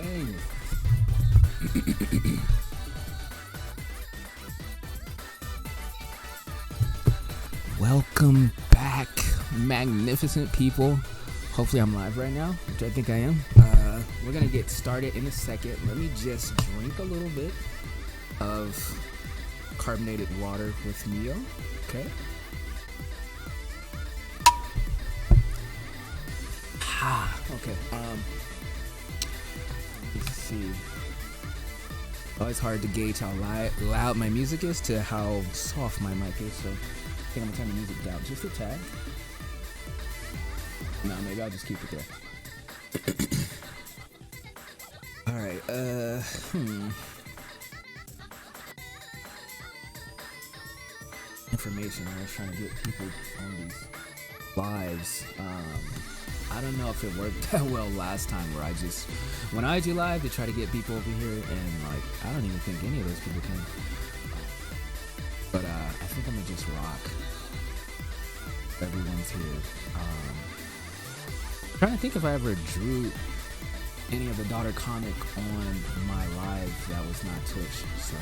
Dang. Welcome back, magnificent people. Hopefully I'm live right now, which I think I am. We're gonna get started in a second. Let me just drink a little bit of carbonated water with Neo. Okay. Okay. Let's see. Always hard to gauge how loud my music is to how soft my mic is, so I think I'm gonna turn the music down just a tad. No, maybe I'll just keep it there. Alright, information. I was trying to get people on these lives. I don't know if it worked that well last time where when I do live, they try to get people over here and like, I don't even think any of those people can. But I think I'm gonna just rock. Everyone's here. Trying to think if I ever drew any of the daughter comic on my live that was not Twitch. So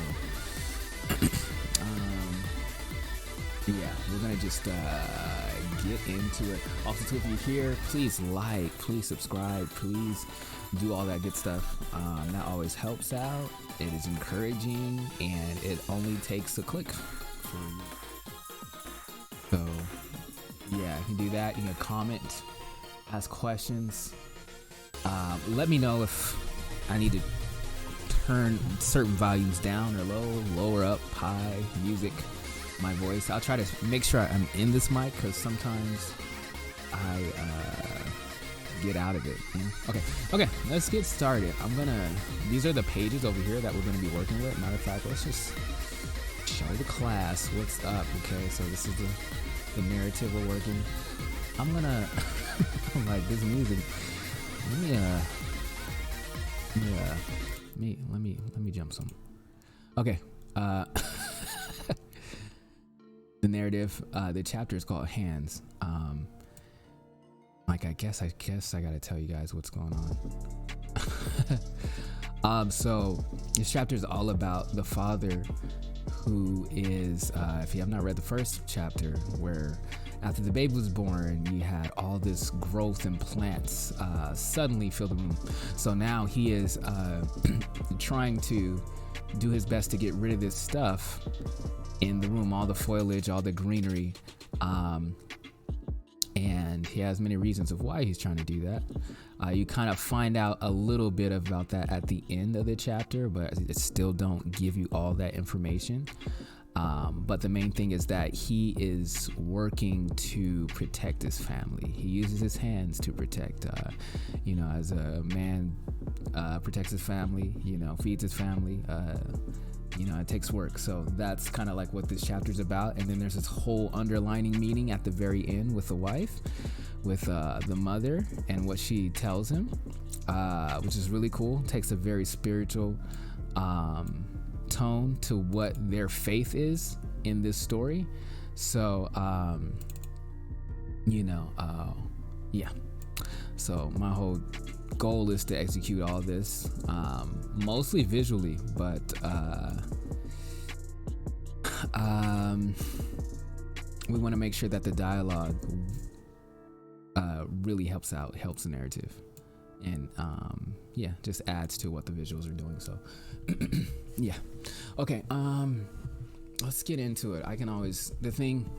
yeah, we're gonna just get into it. Also, too, if you're here, please like, please subscribe, please do all that good stuff. That always helps out. It is encouraging, and it only takes a click for you. So yeah, you can do that. You can comment, ask questions. Let me know if I need to turn certain volumes down or low, lower up, high, music, my voice. I'll try to make sure I'm in this mic because sometimes I get out of it. You know? Okay, let's get started. These are the pages over here that we're gonna be working with. Matter of fact, let's just show the class what's up. Okay, so this is the narrative we're working. I'm gonna like this music. Let me jump some. Okay. The narrative, the chapter is called Hands. Like I guess I gotta tell you guys what's going on. So this chapter is all about the father who is, if you have not read the first chapter, where after the baby was born, you had all this growth and plants suddenly fill the room. So now he is trying to do his best to get rid of this stuff in the room, all the foliage, all the greenery, and he has many reasons of why he's trying to do that. You kind of find out a little bit about that at the end of the chapter, but it still don't give you all that information. But the main thing is that he is working to protect his family. He uses his hands to protect, as a man protects his family, feeds his family, it takes work. So that's kind of like what this chapter is about. And then there's this whole underlining meaning at the very end with the wife, with the mother and what she tells him, which is really cool. Takes a very spiritual tone to what their faith is in this story. So yeah, so my whole goal is to execute all this mostly visually, but we want to make sure that the dialogue really helps the narrative, and just adds to what the visuals are doing. So yeah, okay, let's get into it. The thing,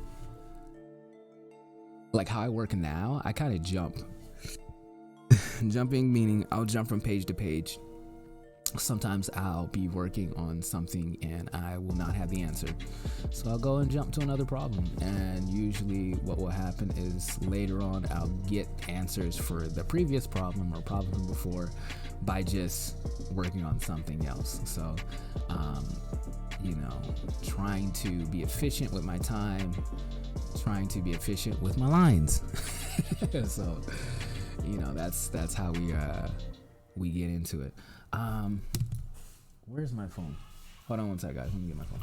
like how I work now, I kind of jump. Jumping meaning I'll jump from page to page. Sometimes I'll be working on something and I will not have the answer, so I'll go and jump to another problem, and usually what will happen is later on I'll get answers for the previous problem or problem before by just working on something else. So trying to be efficient with my time, trying to be efficient with my lines. So that's how we get into it. Where's my phone? Hold on one sec, guys. Let me get my phone.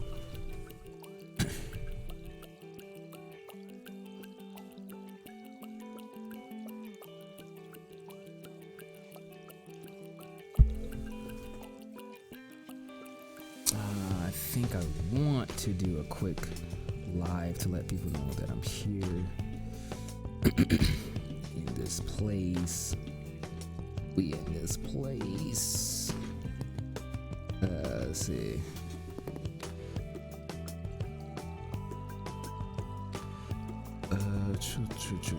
think I want to do a quick live to let people know that I'm here in this place. We in this place. Let's see.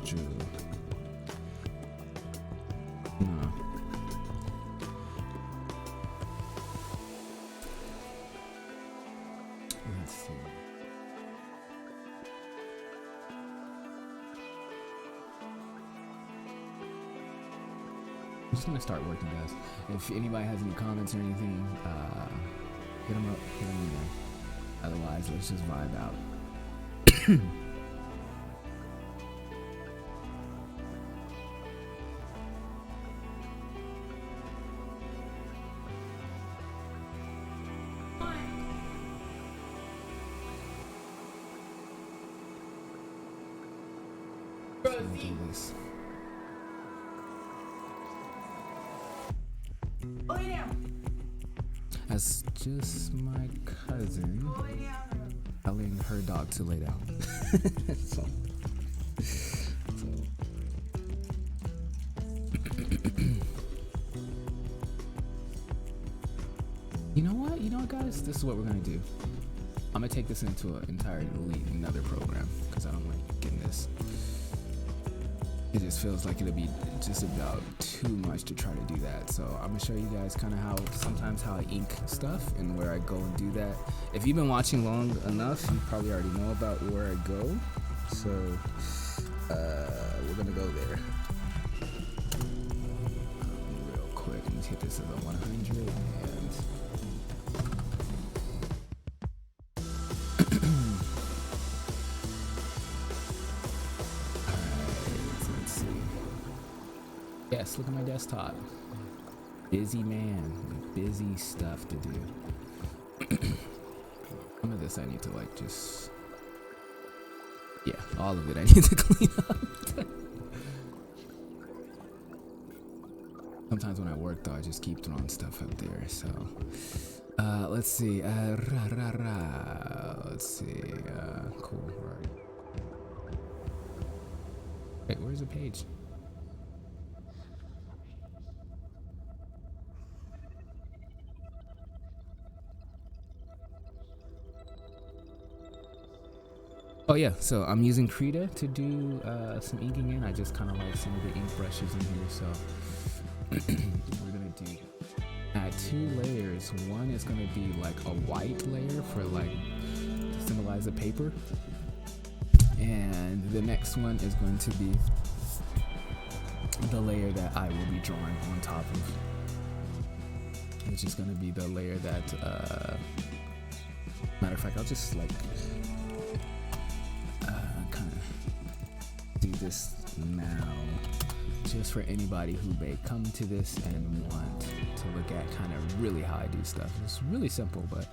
True. No. Let's see. I'm just gonna start working, guys. If anybody has any comments or anything, hit them up, hit them in there. Otherwise, let's just vibe out. Do this. That's just my cousin telling her dog to lay down. so. You know what, guys? This is what we're gonna do. I'm gonna take this into an entirely another program because I don't like getting this. It just feels like it'll be just about too much to try to do that. So I'm gonna show you guys kind of how I ink stuff and where I go and do that. If you've been watching long enough, you probably already know about where I go. So we're gonna go there. Real quick, let me hit this as a 100 and yes, look at my desktop. Busy man, busy stuff to do. Some of this I need to like just, yeah, all of it I need to clean up. Sometimes when I work though, I just keep throwing stuff up there. So let's see. Let's see. Cool. Wait, where's the page? Oh yeah, so I'm using Krita to do some inking in. I just kind of like some of the ink brushes in here. So we're gonna do add 2 layers. One is gonna be like a white layer for like to symbolize the paper, and the next one is going to be the layer that I will be drawing on top of, which is gonna be the layer that matter of fact, I'll just like do this now, just for anybody who may come to this and want to look at kind of really how I do stuff. It's really simple, but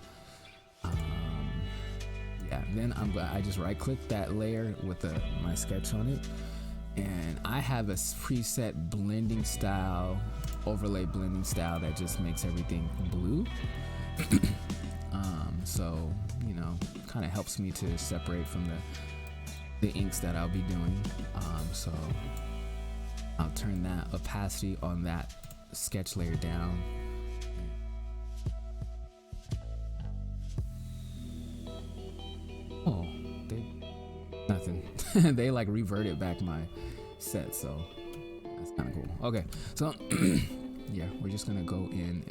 yeah. Then I just right click that layer with my sketch on it, and I have a preset blending style, overlay blending style that just makes everything blue. So you know, kind of helps me to separate from the inks that I'll be doing. So I'll turn that opacity on that sketch layer down. Oh, nothing. They like reverted back my set, so that's kind of cool. Okay, so yeah, we're just gonna go in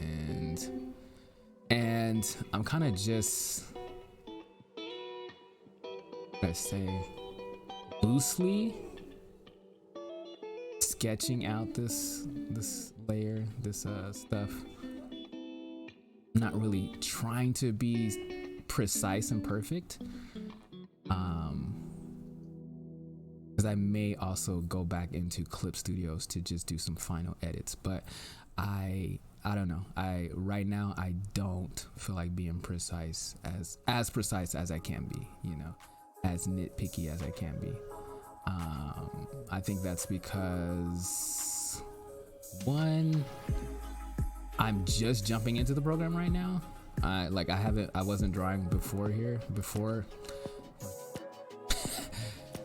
and I'm kind of just, let's say, loosely sketching out this layer, this stuff. I'm not really trying to be precise and perfect, because I may also go back into Clip Studios to just do some final edits, but I don't know. Right now I don't feel like being precise as precise as I can be, you know, as nitpicky as I can be. I think that's because, one, I'm just jumping into the program right now. I wasn't drawing before here. Before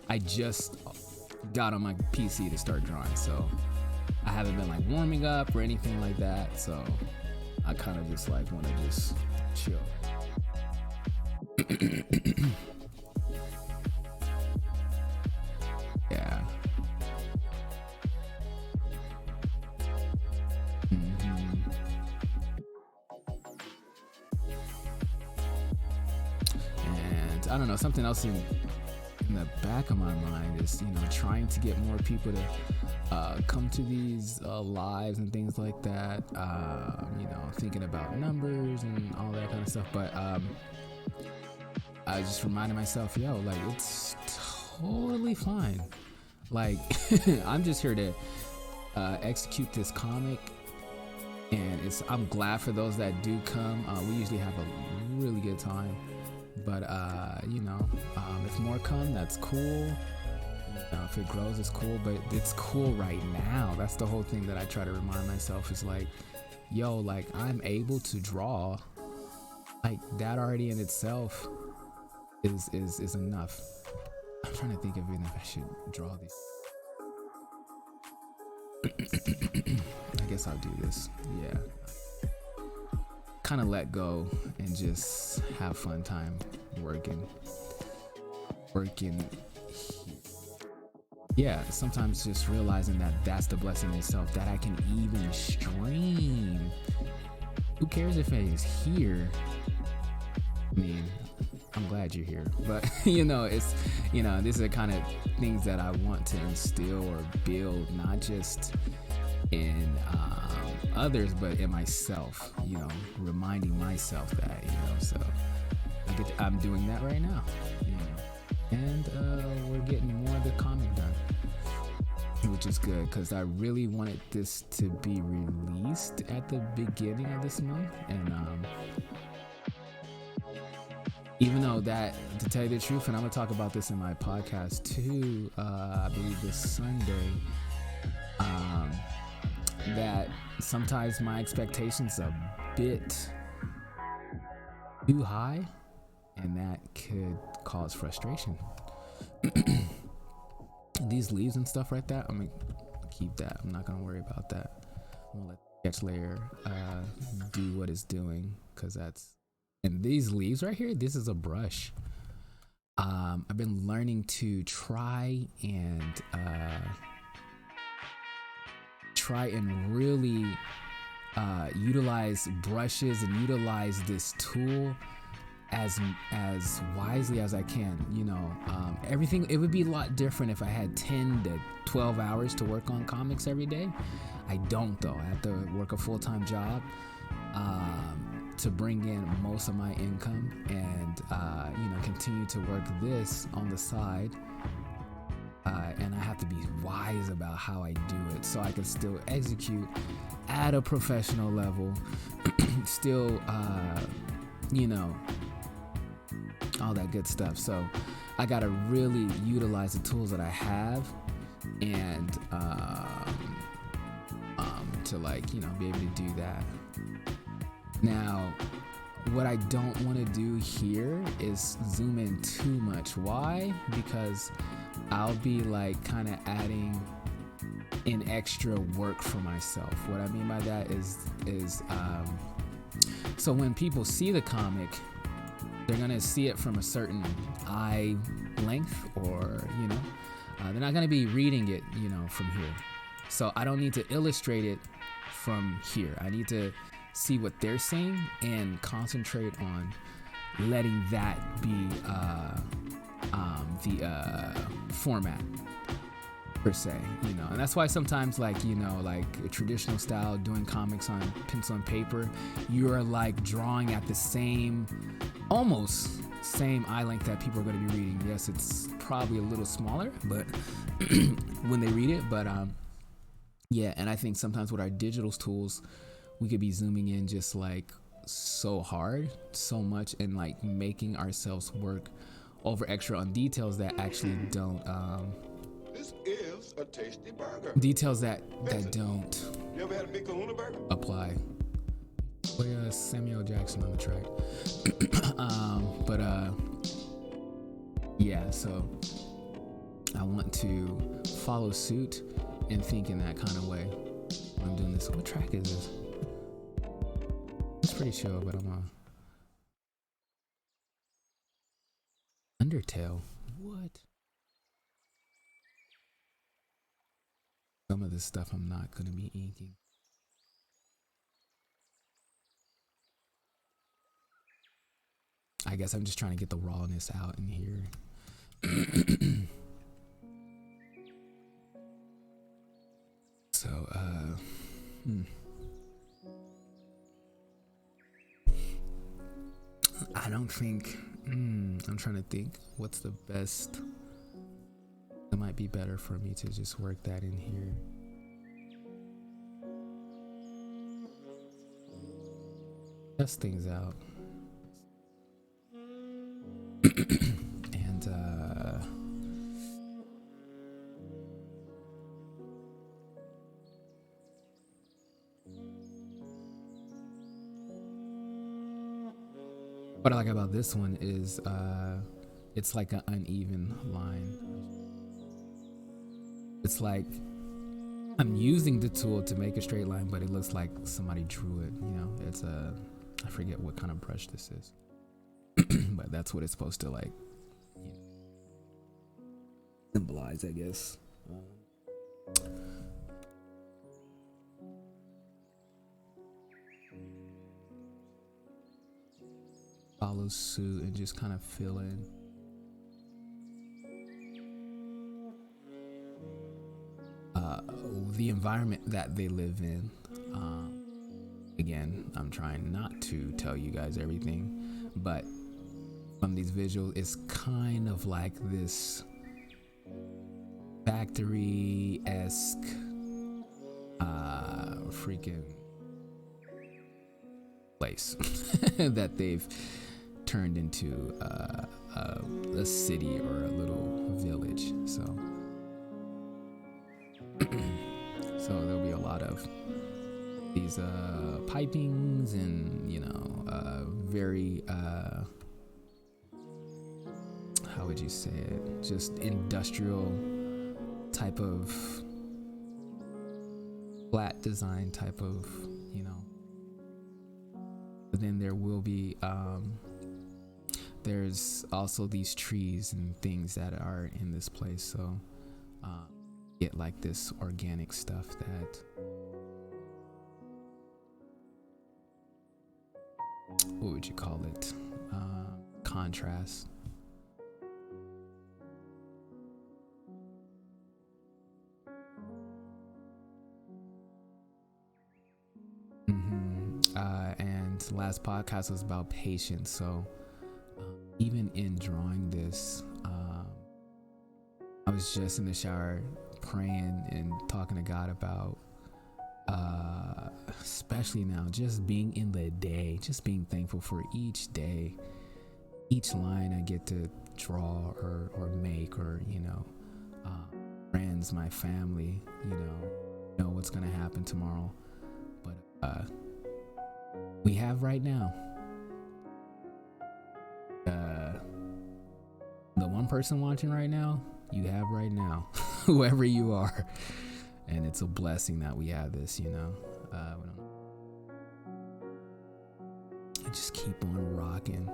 I just got on my PC to start drawing, so I haven't been like warming up or anything like that. So I kind of just like want to just chill. Yeah. And I don't know, something else in the back of my mind is, trying to get more people to come to these lives and things like that. Thinking about numbers and all that kind of stuff. But I just reminded myself, like, it's totally fine. Like, I'm just here to execute this comic, and I'm glad for those that do come. We usually have a really good time, but if more come, that's cool. If it grows, it's cool, but it's cool right now. That's the whole thing that I try to remind myself is like, like, I'm able to draw. Like, that already in itself is enough. I'm trying to think of even if I should draw these. I guess I'll do this. Yeah. Kind of let go and just have fun time working. Yeah, sometimes just realizing that that's the blessing in itself, that I can even stream. Who cares if it is here? I mean, I'm glad you're here, but it's, these are the kind of things that I want to instill or build, not just in others, but in myself, reminding myself that, so I'm doing that right now, and we're getting more of the comic done, which is good, because I really wanted this to be released at the beginning of this month, and even though that, to tell you the truth, and I'm gonna talk about this in my podcast too, I believe this Sunday, that sometimes my expectations are a bit too high, and that could cause frustration. These leaves and stuff like that, I'm gonna keep that. I'm not gonna worry about that. I'm gonna let the sketch layer do what it's doing, because that's, and these leaves right here, this is a brush. I've been learning to try and really utilize brushes and utilize this tool as wisely as I can. Everything, it would be a lot different if I had 10 to 12 hours to work on comics every day. I don't, though. I have to work a full-time job to bring in most of my income, and continue to work this on the side, and I have to be wise about how I do it so I can still execute at a professional level, still all that good stuff. So I gotta really utilize the tools that I have, and to be able to do that. Now, what I don't want to do here is zoom in too much. Why? Because I'll be kind of adding in extra work for myself. What I mean by that is so when people see the comic, they're gonna see it from a certain eye length, or they're not gonna be reading it from here. So I don't need to illustrate it from here. I need to see what they're seeing and concentrate on letting that be the format per se, and that's why sometimes like a traditional style doing comics on pencil and paper, you're drawing at the almost same eye length that people are going to be reading. Yes, it's probably a little smaller, but when they read it, but yeah. And I think sometimes with our digital tools, we could be zooming in just so hard, so much, and making ourselves work over extra on details that actually don't this is a tasty burger. Details that don't You ever had a Big Kahuna burger? apply. Samuel Jackson on the track. But yeah, so I want to follow suit and think in that kind of way when I'm doing this. What track is this? It's pretty chill, but I'm Undertale. What? Some of this stuff I'm not gonna be inking. I guess I'm just trying to get the rawness out in here. So, I don't think, I'm trying to think what's the best. It might be better for me to just work that in here. Test things out. And what I like about this one is it's like an uneven line. It's like I'm using the tool to make a straight line, but it looks like somebody drew it, you know. It's I forget what kind of brush this is. But that's what it's supposed to like, you know, symbolize, I guess. Follow suit and just kind of fill in. The environment that they live in. Again, I'm trying not to tell you guys everything, but from these visuals, it's kind of like this factory-esque freaking place that they've turned into a city or a little village. So so there'll be a lot of these pipings and, you know, very how would you say it, just industrial type of flat design type of, you know. But then there will be there's also these trees and things that are in this place, so get like this organic stuff that, what would you call it, contrast. And last podcast was about patience, so even in drawing this, I was just in the shower praying and talking to God about especially now, just being in the day, just being thankful for each day, each line I get to draw or make, or, you know, friends, my family, you know what's gonna happen tomorrow, but we have right now. The one person watching right now, you have right now, whoever you are, and it's a blessing that we have this, you know. And just keep on rocking.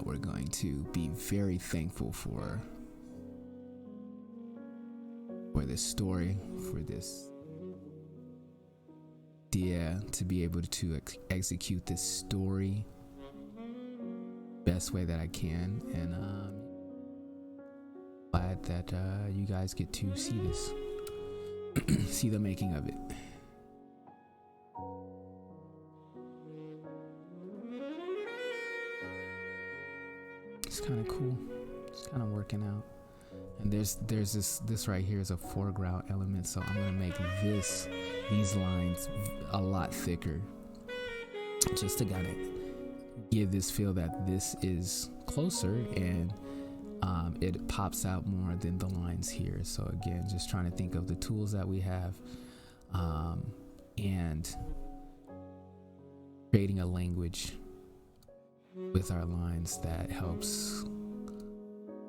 We're going to be very thankful for this story, for this idea to be able to execute this story best way that I can, and glad that you guys get to see this, see the making of it. It's kind of cool. It's kind of working out. And there's this right here is a foreground element, so I'm gonna make these lines a lot thicker, just to kind of give this feel that this is closer, and it pops out more than the lines here. So again, just trying to think of the tools that we have and creating a language with our lines that helps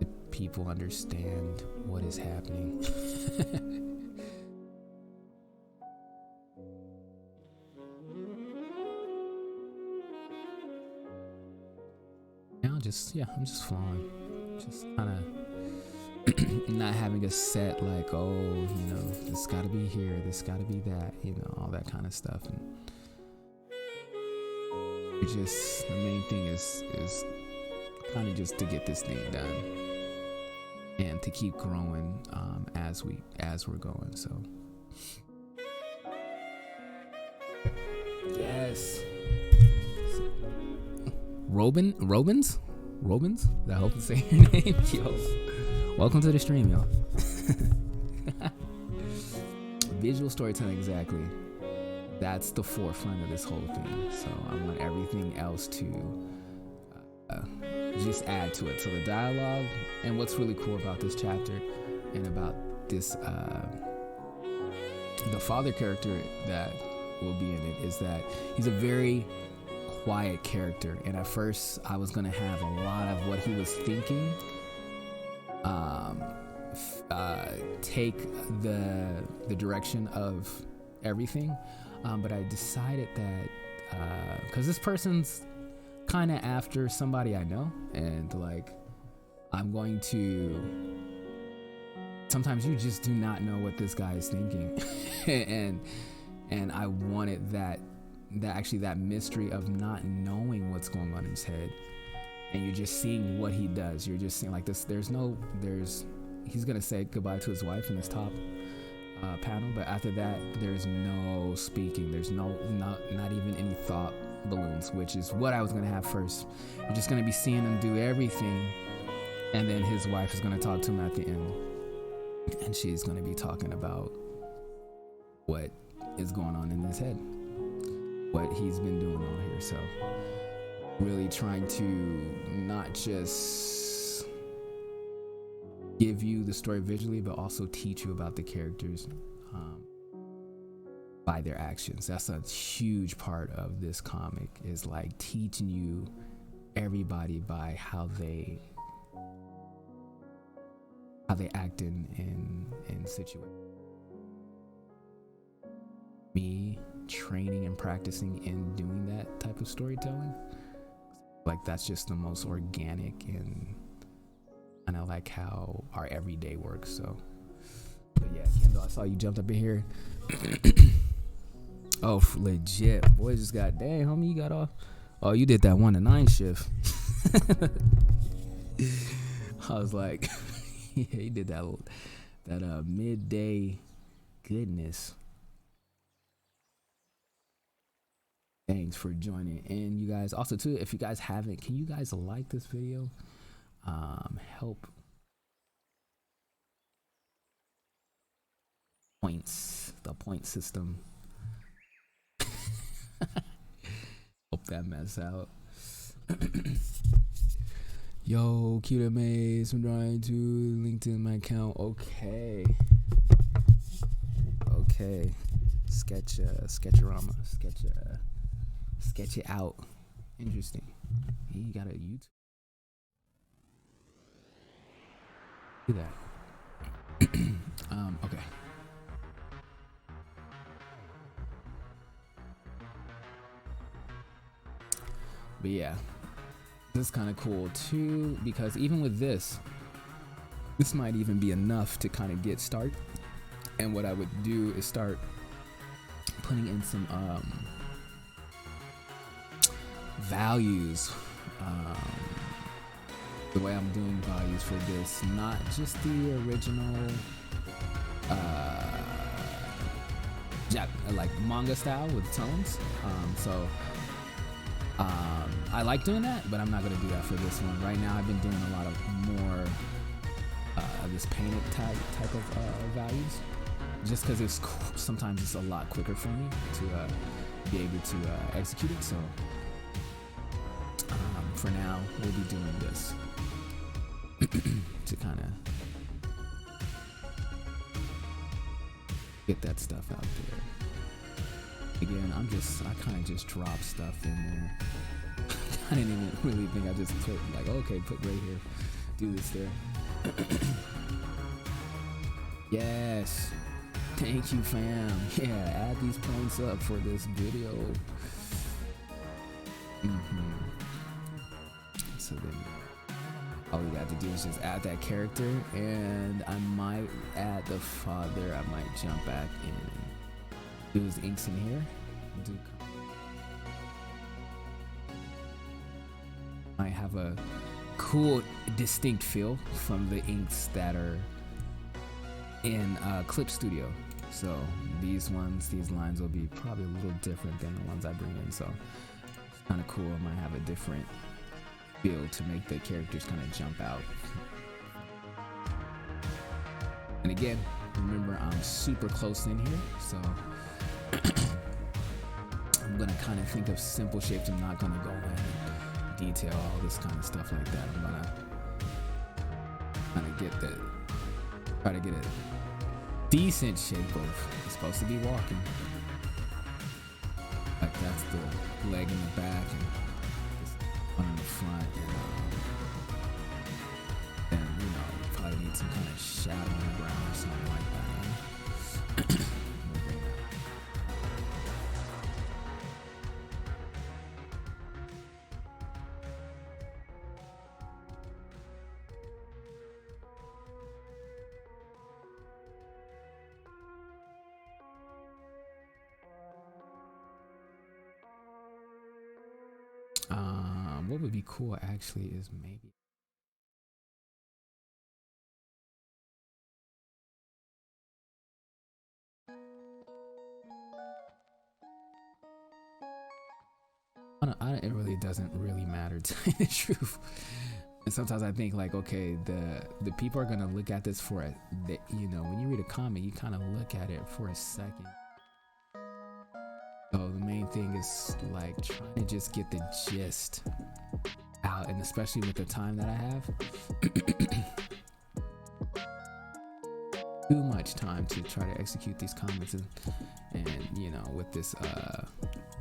the people understand what is happening. Now I'm just flowing, just kind of not having a set like, oh, you know, this gotta be here, this gotta be that, you know, all that kind of stuff. And just the main thing is kind of just to get this thing done and to keep growing as we're going. So yes, Robins, I hope to say your name. Yo, welcome to the stream, yo. Visual storytelling, exactly. That's the forefront of this whole thing. So I want everything else to just add to it. So the dialogue, and what's really cool about this chapter and about this, the father character that will be in it, is that he's a very quiet character. And at first I was going to have a lot of what he was thinking take the direction of everything. But I decided that because this person's kind of after somebody I know, and like I'm going to, sometimes you just do not know what this guy is thinking. and I wanted that mystery of not knowing what's going on in his head, and you're just seeing what he does. You're just seeing like this. He's gonna say goodbye to his wife in this top panel, but after that there's no speaking, there's not even any thought balloons, which is what I was gonna have first. You're just gonna be seeing him do everything, and then his wife is gonna talk to him at the end, and she's gonna be talking about what is going on in his head, what he's been doing all here. So really trying to not just give you the story visually, but also teach you about the characters by their actions. That's a huge part of this comic, is like teaching you everybody by how they act in situations. Me training and practicing in doing that type of storytelling, like that's just the most organic and kind of like how our everyday works. So, but yeah, Kendall, I saw you jumped up in here. Oh, legit, boy, just got, dang, homie, you got off. Oh, you did that 1 to 9 shift. I was like, yeah, he did that midday goodness. Thanks for joining. And you guys also too, if you guys haven't, can you guys like this video? Help the point system. Hope that mess out. Yo, cute maze, I'm trying to LinkedIn my account. Okay. Sketchorama, sketch it out. Interesting. You got a YouTube. Do that. Okay. But yeah, this is kind of cool too, because even with this might even be enough to kind of get started. And what I would do is start putting in some values. The way I'm doing values for this, not just the original like manga style with tones. So I like doing that, but I'm not gonna do that for this one. Right now I've been doing a lot of more this painted type of values, just because it's sometimes it's a lot quicker for me to be able to execute it. So for now we'll be doing this to kind of get that stuff out there. Again, I kind of just drop stuff in there. I didn't even really think. I just put like, okay, put right here, do this there. Yes, thank you, fam. Yeah, add these points up for this video. So then all we got to do is just add that character, and I might add the father. I might jump back and do his inks in here. I have a cool, distinct feel from the inks that are in Clip Studio. So these lines will be probably a little different than the ones I bring in. So it's kind of cool. I might have a different feel to make the characters kind of jump out. And again, remember, I'm super close in here, so I'm gonna kind of think of simple shapes. I'm not gonna go in and detail all this kind of stuff like that. I'm gonna kind of try to get a decent shape of, it's supposed to be walking. Like that's the leg in the back and this one in the front, and then you probably need some kind of shadow on the ground or something like that. What would be cool actually is maybe it really doesn't really matter, to tell you the truth. And sometimes I think like, okay, the people are gonna look at this for when you read a comic, you kind of look at it for a second. So the main thing is like trying to just get the gist out, and especially with the time that I have, too much time to try to execute these comics, and with this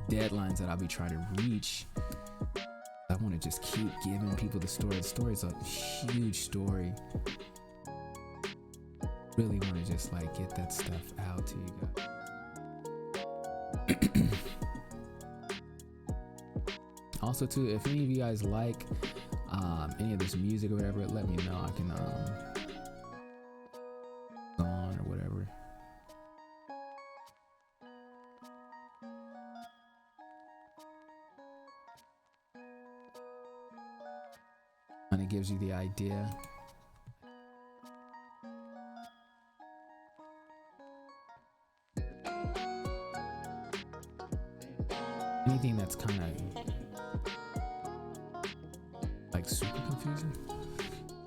deadlines that I'll be trying to reach, I want to just keep giving people the story. The story is a huge story. Really want to just like get that stuff out to you guys. Also too, if any of you guys like any of this music or whatever, let me know. I can on or whatever. And it gives you the idea. Anything that's kind of like super confusing,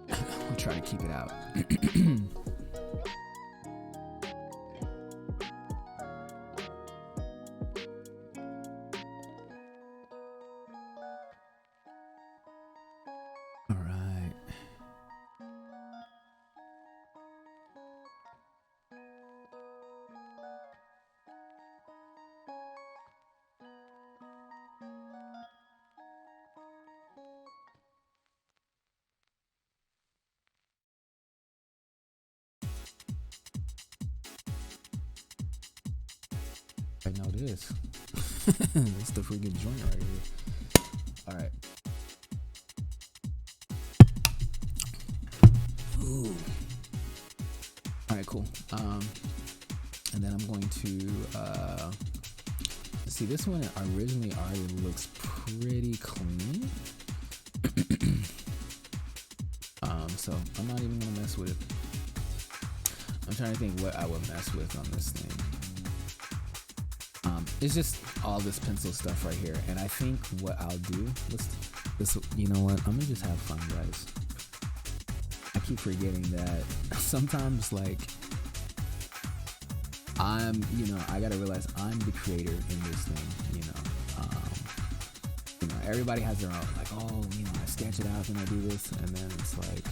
we'll try to keep it out. All right. I know this. That's the freaking joint right here. All right. Ooh. All right, cool. And then I'm going to see, this one originally already looks pretty clean. So I'm not even gonna mess with it. I'm trying to think what I would mess with on this thing. It's just all this pencil stuff right here, and I think what I'll do, you know what, I'm gonna just have fun, guys. I keep forgetting that sometimes, like, I gotta realize I'm the creator in this thing, everybody has their own, like, I sketch it out and I do this, and then it's like,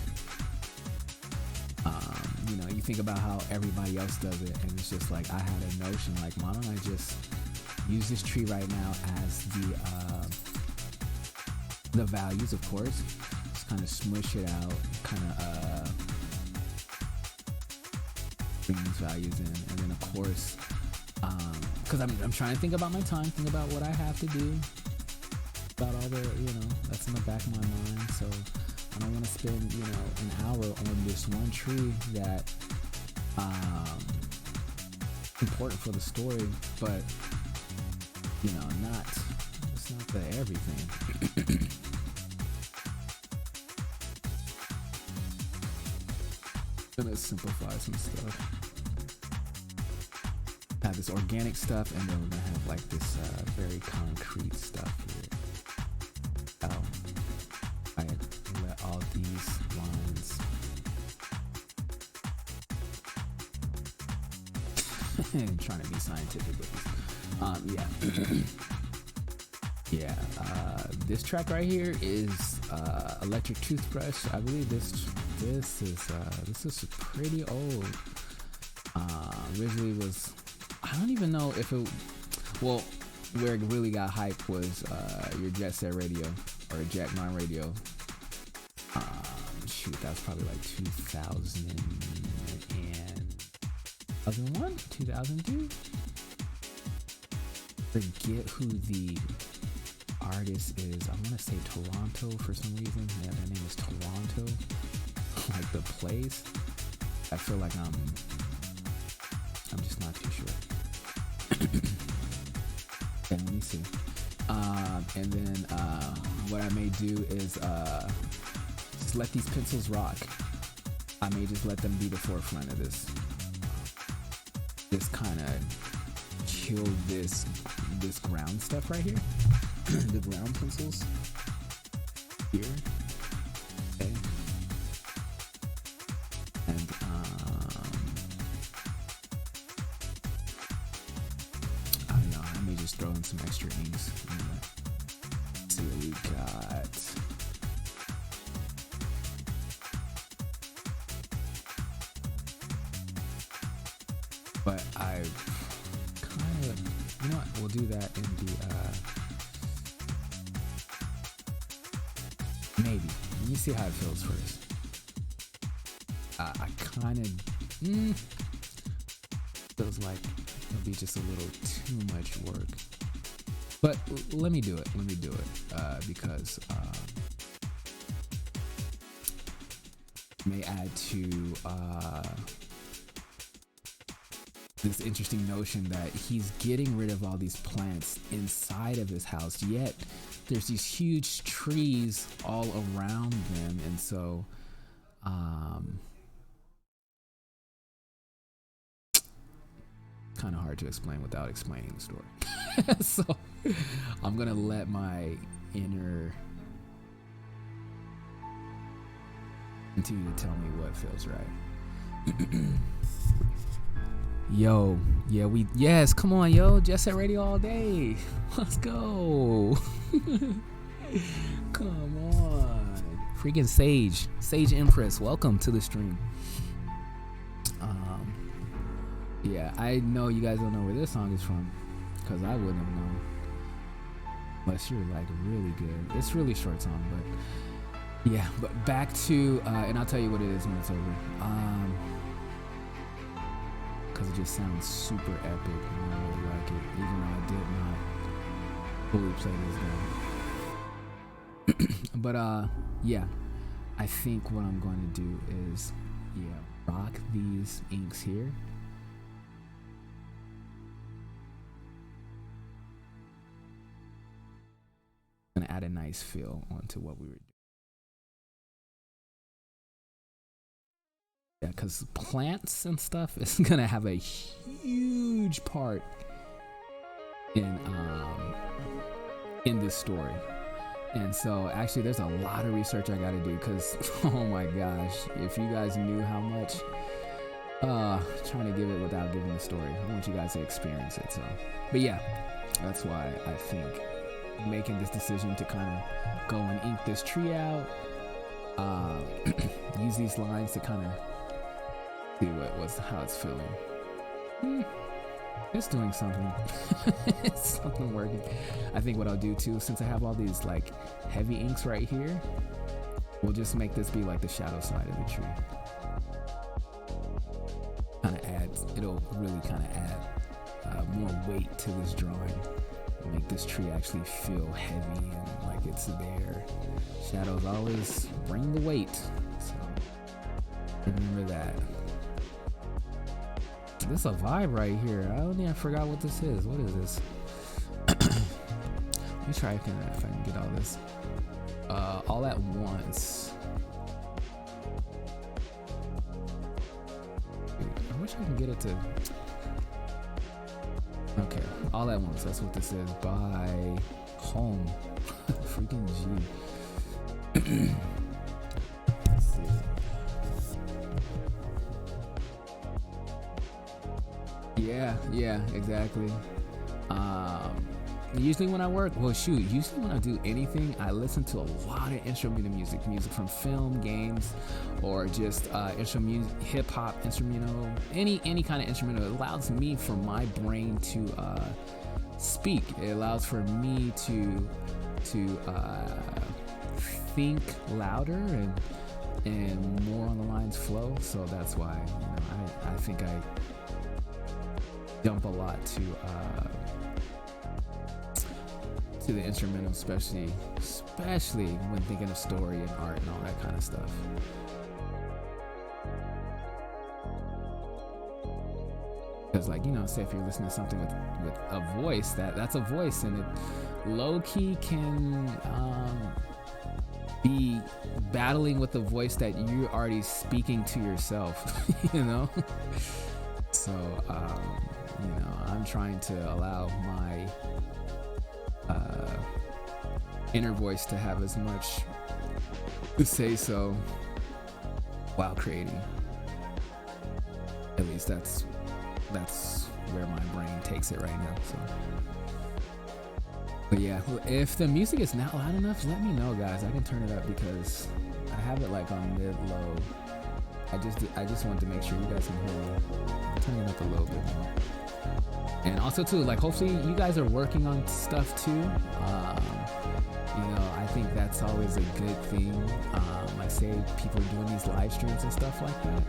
you know, you think about how everybody else does it, and it's just like I had a notion like, why don't I just use this tree right now as the values, of course, just kind of smush it out, kind of bring these values in, and then of course, because I'm trying to think about my time, think about what I have to do, about all the, you know, that's in the back of my mind. So I don't want to spend, you know, an hour on this one tree that important for the story, but you know, it's not the everything. Gonna simplify some stuff. Have this organic stuff, and then we're gonna have like this very concrete stuff here. I let all these lines and trying to be scientific with this. Yeah. This track right here is Electric Toothbrush. I believe this is pretty old. Originally was, I don't even know if it, well, where it really got hype was your Jet Set radio or a Jack 9 radio. Shoot, that was probably like 2001, 2002. Forget who the artist is. I want to say Toronto for some reason. Yeah, their name is Toronto. Like the place. I feel like I'm just not too sure. Okay, let me see. And then what I may do is just let these pencils rock. I may just let them be the forefront of this. Just kind of kill this ground stuff right here. The ground pencils here. Okay. And I don't know, I may just throw in some extra inks. Let's see what we got. But I've kind of, you know what, we'll do that in the maybe. Let me see how it feels first. I kind of feels like it'll be just a little too much work. But let me do it. Because may add to this interesting notion that he's getting rid of all these plants inside of his house, yet there's these huge trees all around them, and so kind of hard to explain without explaining the story. So I'm gonna let my inner continue to tell me what feels right. Yo, yeah, yes, come on, yo, Jet Set Radio all day. Let's go. Come on. Freaking Sage Empress, welcome to the stream. Yeah, I know you guys don't know where this song is from, because I wouldn't have known. Unless you're like really good. It's a really short song, but yeah, but back to, and I'll tell you what it is when it's over. Because it just sounds super epic, and I really like it, even though I did not fully play this game. But yeah, I think what I'm going to do is, rock these inks here. And add a nice feel onto what we were doing. Yeah, because plants and stuff is gonna have a huge part in this story. And so actually there's a lot of research I gotta do, because oh my gosh, if you guys knew how much trying to give it without giving the story. I want you guys to experience it. So but yeah, that's why I think making this decision to kind of go and ink this tree out, use these lines to kind of See how it's feeling. It's doing something. It's something working. I think what I'll do too, since I have all these like heavy inks right here, we'll just make this be like the shadow side of the tree. Kind of adds, it'll really kind of add more weight to this drawing. Make this tree actually feel heavy and like it's there. Shadows always bring the weight, so remember that. This is a vibe right here. I forgot what this is. What is this? Let me try if I can get all this all at once. I wish I can get it to. Okay, all at once. That's what this is. By Home. Freaking G. Let's see. Yeah, exactly. Usually when I work, usually when I do anything, I listen to a lot of instrumental music from film, games, or just hip hop, instrumental, any kind of instrumental. It allows me for my brain to speak. It allows for me to think louder and more on the lines flow. So that's why I think I jump a lot to the instrumental, especially when thinking of story and art and all that kind of stuff. Because say if you're listening to something with a voice, that's a voice, and it low-key can be battling with the voice that you're already speaking to yourself. So I'm trying to allow my inner voice to have as much to say so while creating. At least that's where my brain takes it right now. So, but yeah, if the music is not loud enough, let me know, guys. I can turn it up because I have it like on mid-low. I just wanted to make sure you guys can hear me. I'm turning it up a little bit more. And also too, like, hopefully you guys are working on stuff too. I think that's always a good thing. Like, say people are doing these live streams and stuff like that.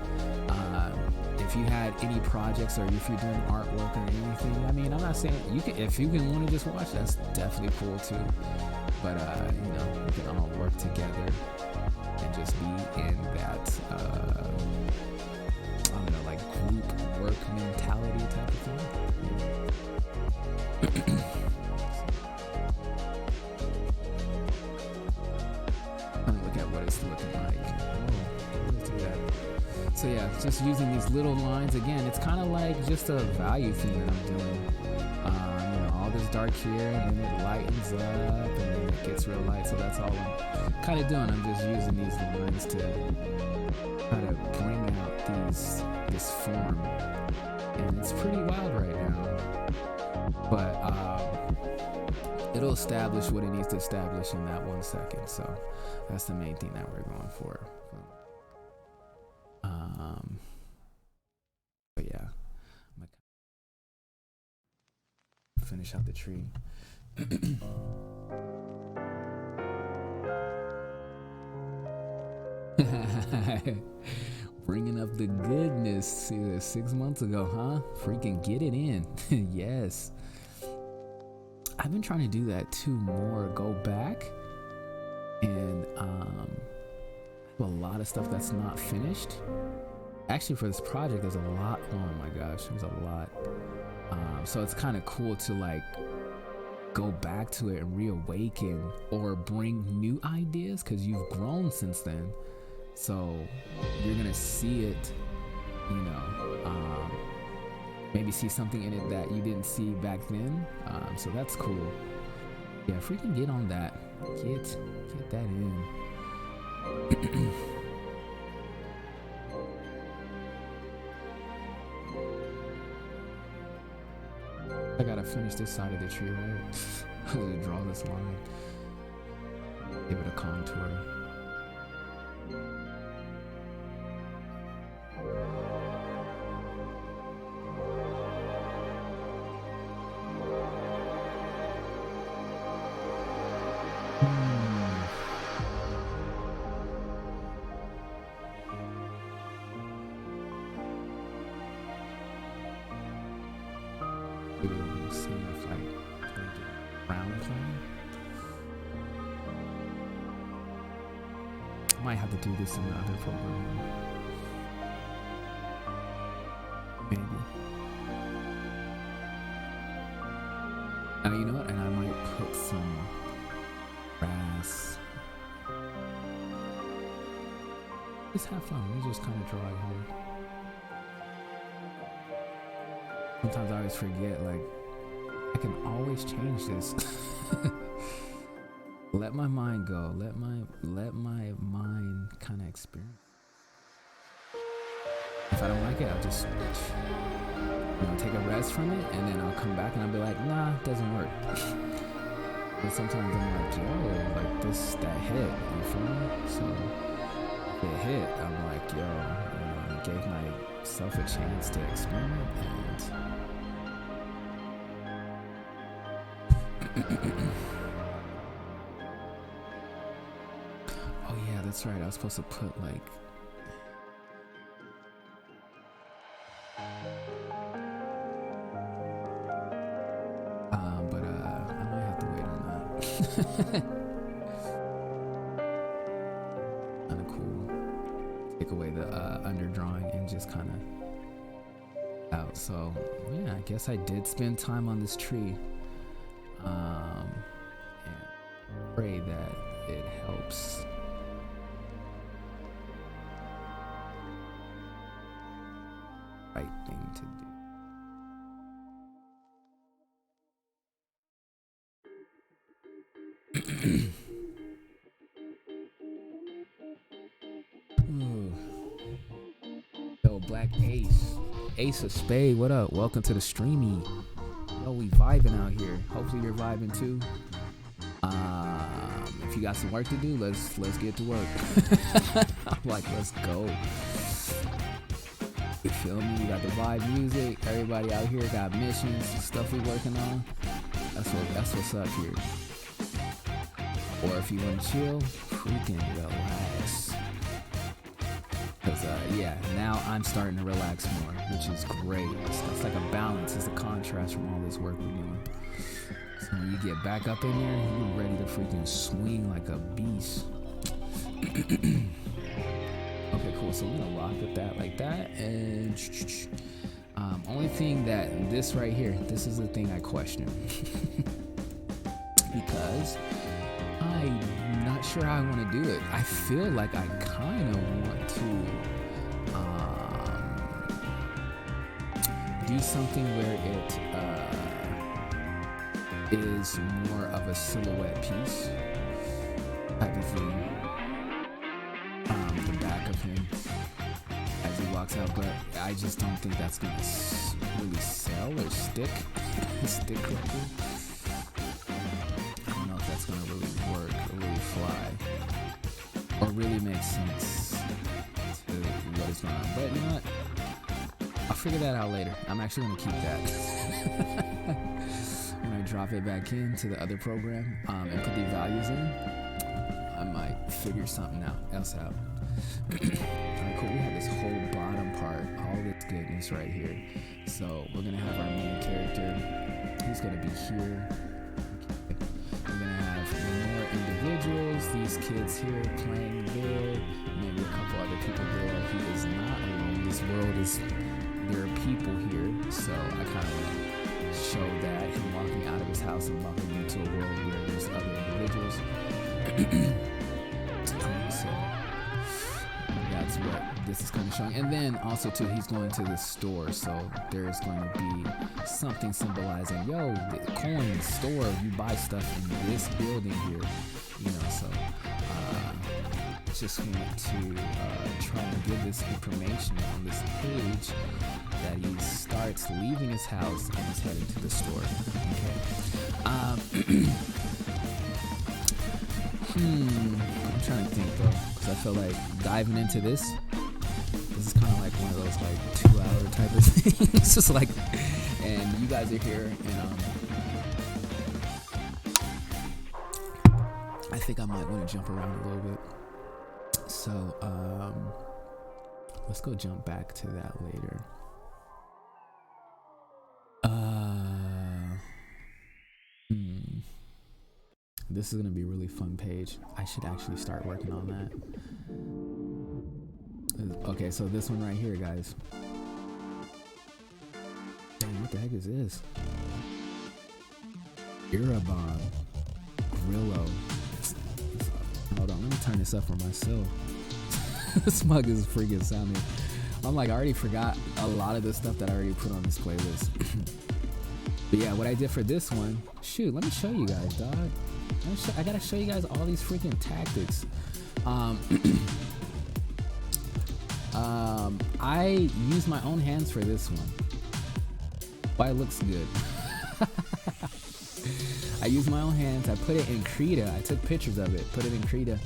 If you had any projects or if you're doing artwork or anything, I mean, I'm not saying if you can want to just watch, that's definitely cool too. But we can all work together and just be in that like group work mentality type of thing. Look at what it's looking like. Let's do that. So yeah, just using these little lines again. It's kind of like just a value thing that I'm doing. All this dark here, and then it lightens up, and then it gets real light. So that's all I'm kind of doing. I'm just using these lines to try to bring out this form, and it's pretty wild right now. But it'll establish what it needs to establish in that 1 second. So that's the main thing that we're going for. But yeah, I'm gonna finish out the tree. Bringing up the goodness 6 months ago, huh? Freaking get it in. Yes. I've been trying to do that too more. Go back and a lot of stuff that's not finished. Actually, for this project, there's a lot. Oh my gosh, there's a lot. So it's kind of cool to like go back to it and reawaken or bring new ideas because you've grown since then. So you're gonna see it, maybe see something in it that you didn't see back then. So that's cool. Yeah, freaking get on that. Get that in. I gotta finish this side of the tree, right? I'm gonna draw this line. Give it a contour. See if like round plan. I might have to do this in the other program. Maybe. Now you know what? And I might put some grass. Just have fun. We just kind of draw it here. Sometimes I always forget, like, I can always change this. Let my mind go. Let my mind kind of experience. If I don't like it, I'll just switch. You know, take a rest from it, and then I'll come back and I'll be like, nah, it doesn't work. But sometimes I'm like, yo, like that hit, you feel me? So if it hit, I'm like, yo, you know, I gave myself a chance to experiment, and oh yeah, that's right. I was supposed to put like but I might have to wait on that. Kind of cool. Take away the underdrawing and just kind of out. So yeah, I guess I did spend time on this tree. And pray that it helps. Right thing to do. Yo, Black Ace of Spade, what up? Welcome to the streamy. Yo, we vibing out here. Hopefully you're vibing too. If you got some work to do, let's get to work. I'm like, let's go. You feel me? We got the vibe music. Everybody out here got missions, stuff we working on. That's what's up here. Or if you want to chill, freaking relax. Cause yeah, now I'm starting to relax more, which is great. It's like a balance. It's a contrast from all this work we're doing. So when you get back up in there, you're ready to freaking swing like a beast. Okay, cool. So we're gonna rock with that like that. And only thing that this right here, this is the thing I question. Because I'm not sure how I want to do it. I feel like I kind of want to do something where it is more of a silhouette piece type of thing. The back of him as he walks out, but I just don't think that's gonna really sell or stick correctly. I don't know if that's gonna really work or really fly or really make sense to what is going on. But you know what? I'll figure that out later. I'm actually gonna keep that. When I drop it back into the other program and put the values in, I might figure something else out. Alright, cool. We have this whole bottom part, all this goodness right here. So we're gonna have our main character. He's gonna be here. Okay. We're gonna have more individuals. These kids here playing there. Maybe a couple other people there. He is not alone. This world is. There are people here. So I kind of want to show that him walking out of his house and walking into a world where there's other individuals. So that's what this is kind of showing. And then also too, he's going to the store, so there's going to be something symbolizing, yo, the coin store, you buy stuff in this building here, you know. So just want to try and give this information on this page that he starts leaving his house and is heading to the store. Okay. I'm trying to think though, because I feel like diving into this is kind of like one of those like 2-hour type of things. It's just like, and you guys are here, and I think I might want to jump around a little bit. So let's go jump back to that later. This is gonna be a really fun page. I should actually start working on that. Okay, so this one right here, guys. Dang, what the heck is this? Irabon Grillo. Hold on, let me turn this up for myself. This mug is freaking sounding. I'm like, I already forgot a lot of the stuff that I already put on this playlist. But yeah, what I did for this one, shoot, let me show you guys, dog. I gotta show you guys all these freaking tactics. I use my own hands for this one. Why, it looks good. I use my own hands. I put it in Krita. I took pictures of it, put it in Krita.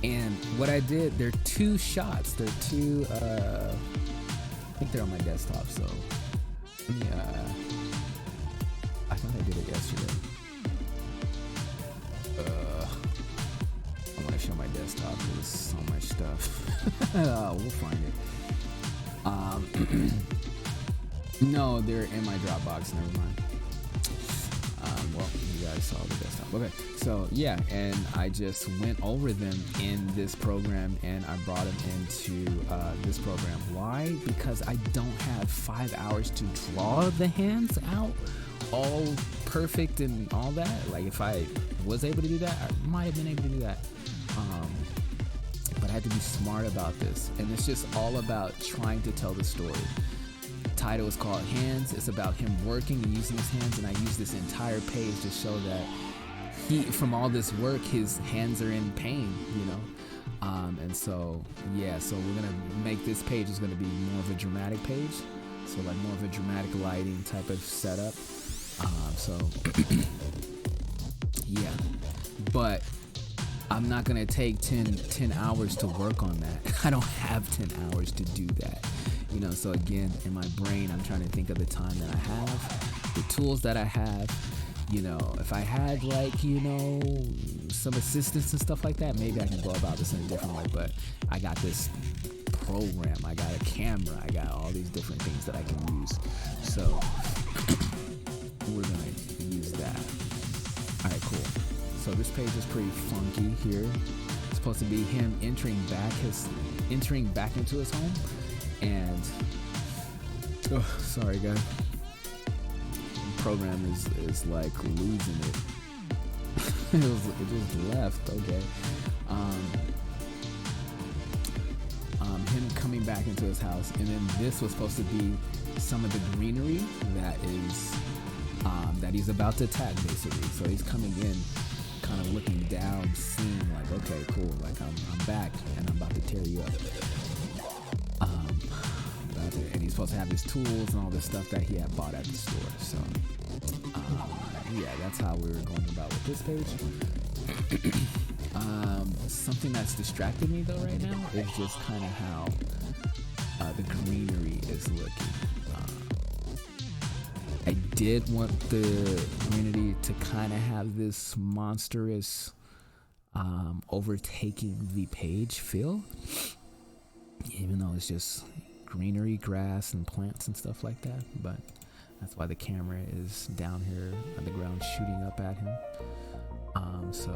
And what I did, there are 2 shots. There are 2, I think they're on my desktop, so let me, I thought I did it yesterday. I want to show my desktop because there's so much stuff. We'll find it. No, they're in my Dropbox. Never mind. Well, you guys saw the desktop. Okay, so yeah, and I just went over them in this program, and I brought them into this program. Why? Because I don't have 5 hours to draw the hands out all perfect and all that. Like, if I was able to do that, I might have been able to do that. But I had to be smart about this, and it's just all about trying to tell the story. Title is called Hands. It's about him working and using his hands, and I use this entire page to show that from all this work, his hands are in pain, you know. And so yeah, so we're gonna make this page is gonna be more of a dramatic page, so like more of a dramatic lighting type of setup. So yeah, but I'm not gonna take 10 hours to work on that. I don't have 10 hours to do that. You know, so again, in my brain, I'm trying to think of the time that I have, the tools that I have. You know, if I had, like, you know, some assistance and stuff like that, maybe I can go about this in a different way. But I got this program, I got a camera, I got all these different things that I can use. So we're gonna use that. All right, cool. So this page is pretty funky here. It's supposed to be him entering back into his home. And sorry guys, the program is like losing it. It just left. Okay. Him coming back into his house, and then this was supposed to be some of the greenery that he's about to attack, basically. So he's coming in, kind of looking down, seeing like, okay, cool, like I'm back and I'm about to tear you up. And he's supposed to have his tools and all this stuff that he had bought at the store. So yeah, that's how we were going about with this page. Something that's distracted me though right now is just kind of how the greenery is looking. I did want the greenery to kind of have this monstrous overtaking the page feel, even though it's just greenery, grass, and plants and stuff like that. But that's why the camera is down here on the ground shooting up at him. So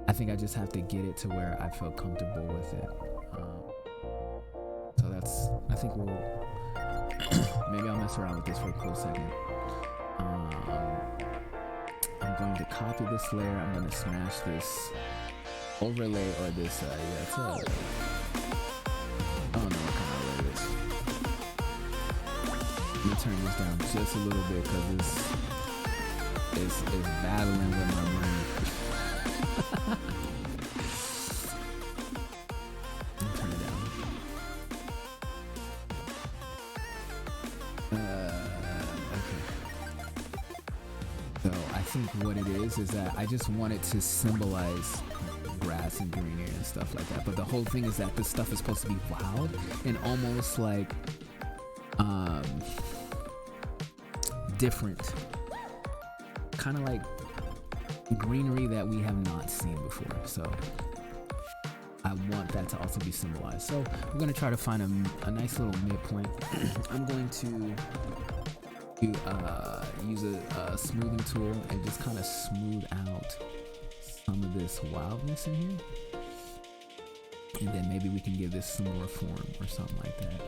I think I just have to get it to where I feel comfortable with it. So that's, I think we'll maybe I'll mess around with this for a cool second. I'm going to copy this layer. I'm going to smash this overlay, or this it's I don't know what kind of overlay it is. Let me turn this down just a little bit because it's battling with my brain. Let me turn it down. Okay. So I think what it is that I just want it to symbolize grass and greenery and stuff like that. But the whole thing is that this stuff is supposed to be wild and almost like different. Kind of like, greenery that we have not seen before. So I want that to also be symbolized. So we're going to try to find a nice little midpoint. I'm going to use a smoothing tool and just kind of smooth out some of this wildness in here. And then maybe we can give this some more form or something like that.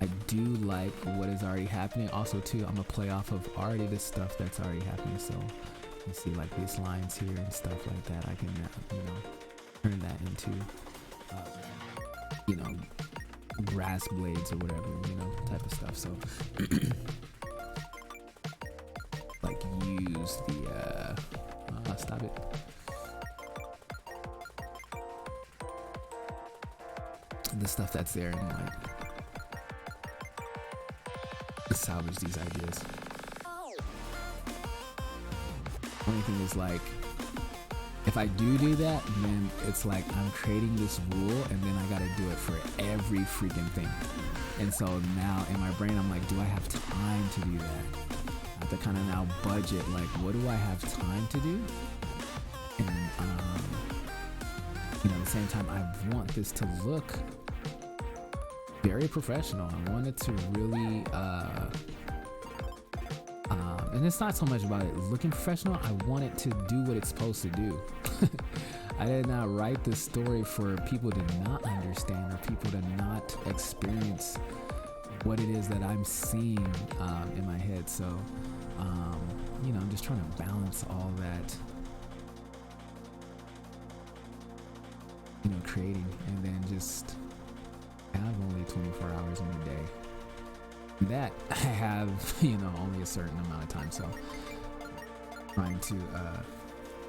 I do like what is already happening. Also too, I'm gonna play off of already the stuff that's already happening. So you see like these lines here and stuff like that. I can, turn that into, grass blades or whatever, type of stuff. So like use the, stop it. The stuff that's there and like salvage these ideas. Only thing is like, if I do that, then it's like I'm creating this rule and then I gotta do it for every freaking thing. And so now in my brain, I'm like, do I have time to do that? I have to kind of now budget, like, what do I have time to do? And, at the same time, I want this to look very professional. I want it to really, and it's not so much about it looking professional. I want it to do what it's supposed to do. I did not write this story for people to not understand or people to not experience what it is that I'm seeing in my head. So, I'm just trying to balance all that, creating, and then just have only 24 hours in a day. That I have, only a certain amount of time. So trying to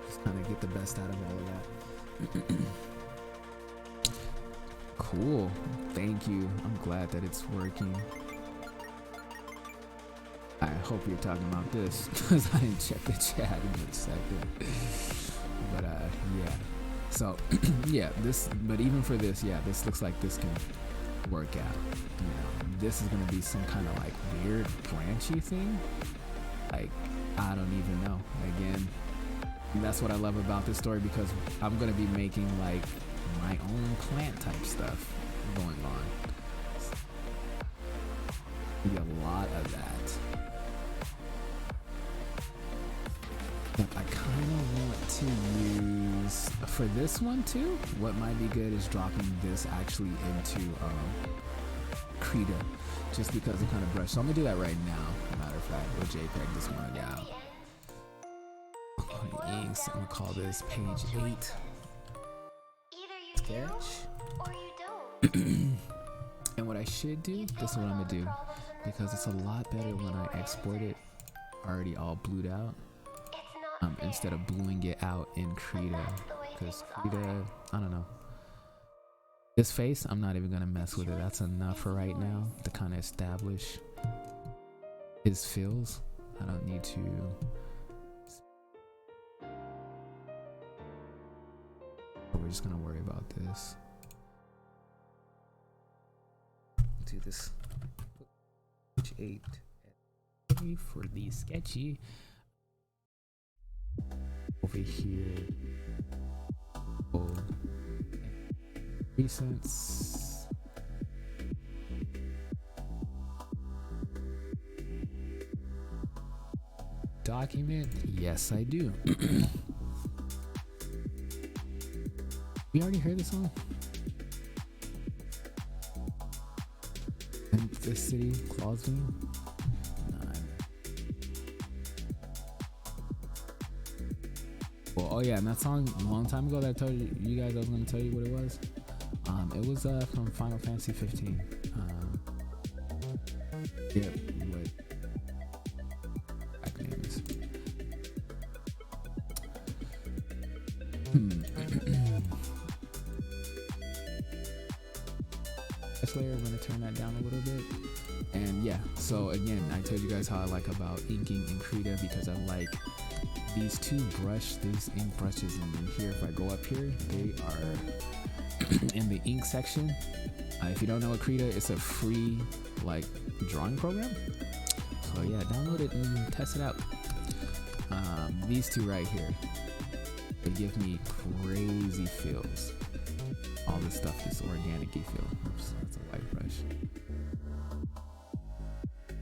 just kind of get the best out of all of that. Cool. Thank you. I'm glad that it's working. I hope you're talking about this because I didn't check the chat in a second. But yeah. So yeah, but even for this, yeah, this looks like this can work out. This is gonna be some kind of like weird branchy thing. Like, I don't even know. Again, that's what I love about this story, because I'm gonna be making like my own plant type stuff going on. Be a lot of that. But I kind of want to use, for this one too, what might be good is dropping this actually into Krita, just because of kind of brush. So I'm gonna do that right now. Matter of fact, we'll JPEG this one out. Inks. I'm gonna call this page 8 sketch. And what I should do, this is what I'm gonna do, because it's a lot better when I export it already all blued out, instead of bluing it out in Krita, because Krita, I don't know. This face, I'm not even gonna mess with it. That's enough for right now to kind of establish his feels. I don't need to. We're just gonna worry about this. Do this. Page 8 for the sketchy. Over here. Oh. Recents. Document. Yes, I do. We already heard this song. And the city claws me. Well, oh yeah, and that song a long time ago that I told you guys I was going to tell you what it was. It was from Final Fantasy 15. Yeah, what back name is. This layer, I'm gonna turn that down a little bit. And yeah, so again, I told you guys how I like about inking in Krita, because I like these these ink brushes in here. If I go up here, they are in the ink section. If you don't know what Krita, it's a free like drawing program. So yeah, download it and test it out. These two right here, they give me crazy feels. All this stuff, this organic-y feel. Oops, that's a white brush.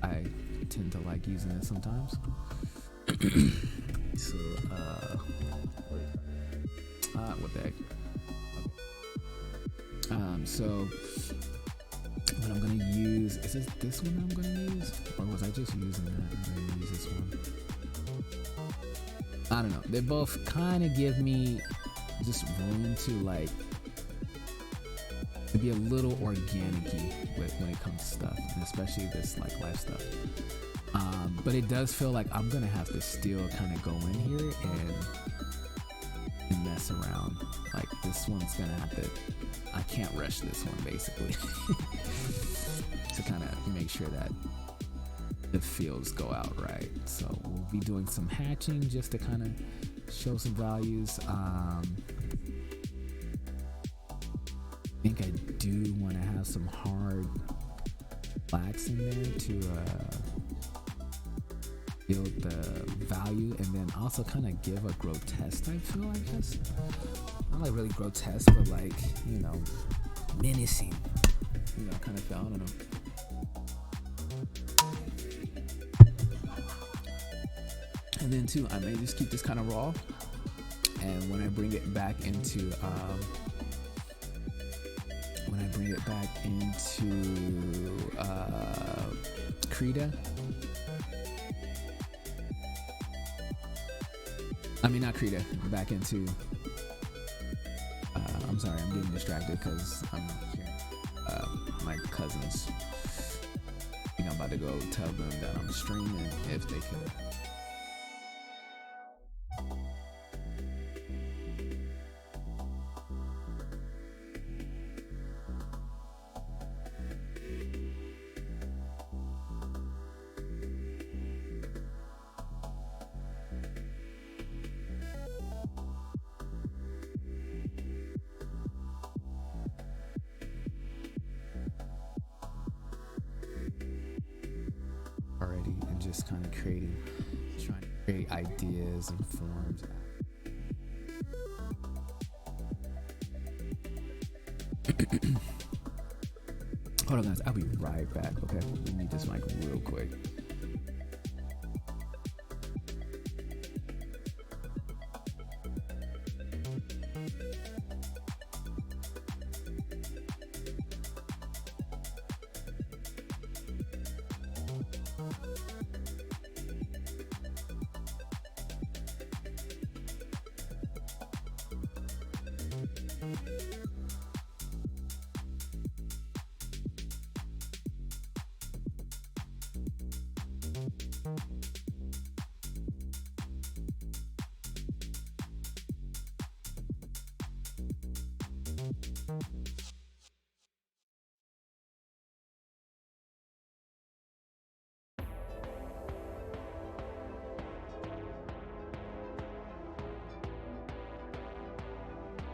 I tend to like using it sometimes. So, what the heck? Okay. So what I'm gonna use, is it this one I'm gonna use? Or was I just using that? I'm gonna use this one. I don't know. They both kind of give me just room to like to be a little organic-y when it comes to stuff, and especially this like life stuff. But it does feel like I'm gonna have to still kind of go in here and mess around. Like this one's gonna have to, I can't rush this one basically to kind of make sure that the fields go out right. So we'll be doing some hatching just to kind of show some values. I think I do want to have some hard blacks in there to build the value, and then also kind of give a grotesque type feel, I guess. Not like really grotesque, but like, you know, menacing, you know, kind of feel. I don't know. And then too, I may just keep this kind of raw, and when I bring it back into Krita, I mean not Krita, back into I'm sorry, I'm getting distracted because I'm hearing my cousins. I think I'm about to go tell them that I'm streaming if they could. Already, and just kind of trying to create ideas and forms. Hold on guys, I'll be right back, okay? We need this mic real quick.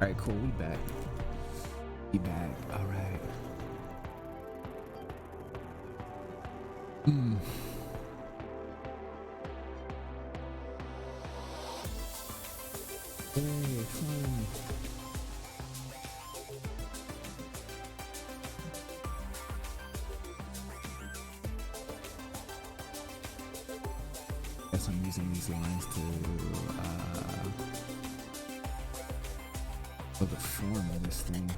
All right, cool. We back. All right. Hey, fun. Guess I'm using these lines to for the form of this thing.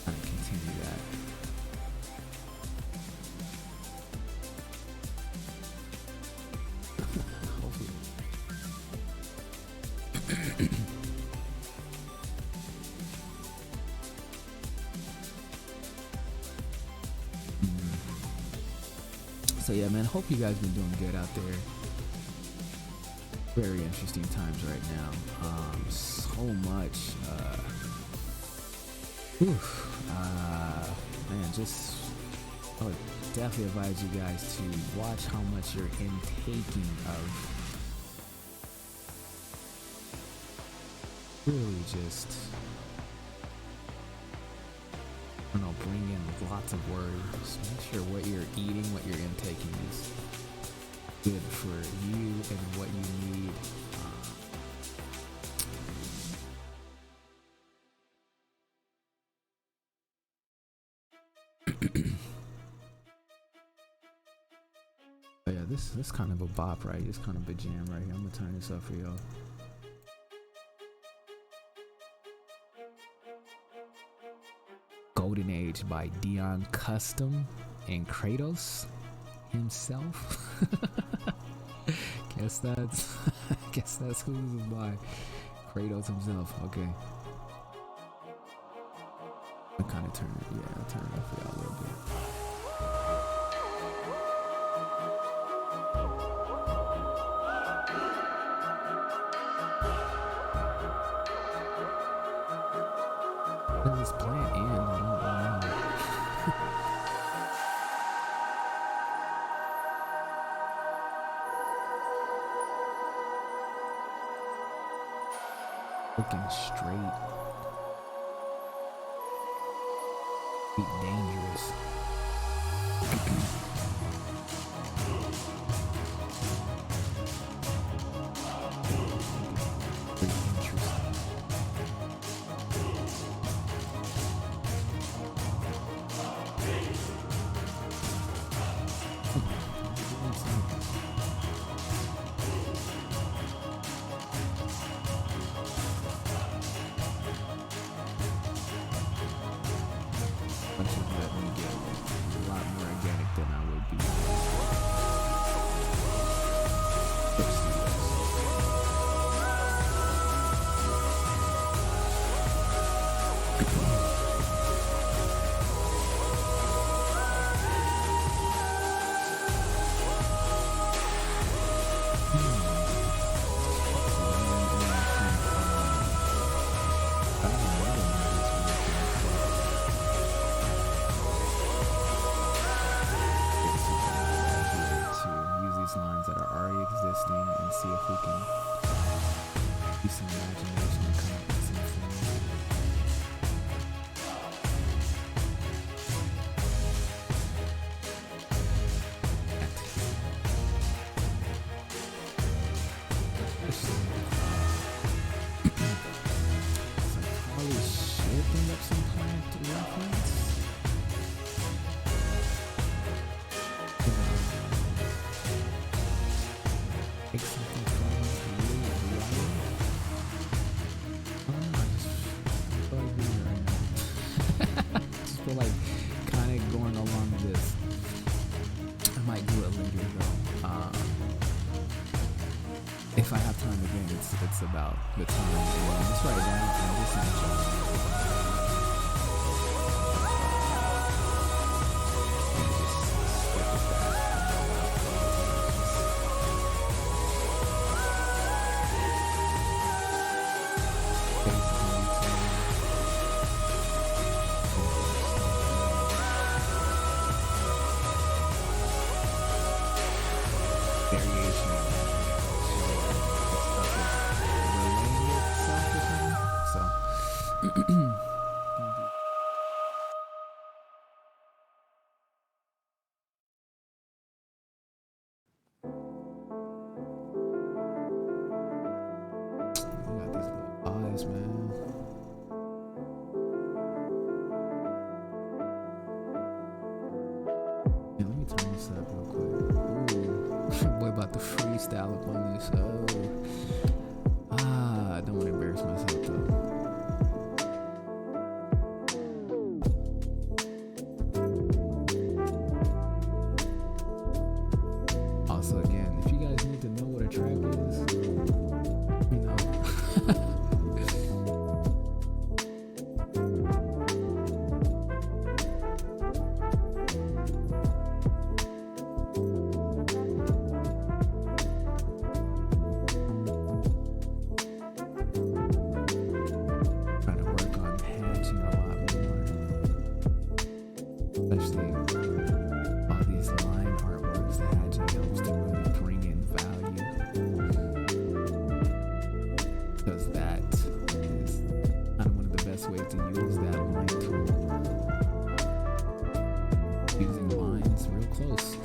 I'm gonna continue that. Hopefully. So yeah, man, hope you guys been doing good out there. Very interesting times right now. So much man, just I would definitely advise you guys to watch how much you're intaking of really just, I don't know, bring in lots of words. Make sure what you're eating, what you're intaking is good for you and what you need. But yeah, this kind of a bop, right? It's kind of a jam right here. I'm gonna turn this up for y'all. Golden Age by Dion Custom and Kratos himself. guess that's who this is by. Kratos himself. Okay. I kind of turn it. Yeah, I'll turn it up for y'all a little bit. Does this plant end? I don't know. Looking straight. Be dangerous. If I have time again, it's about the time. Just right now, I'm just using lines real close.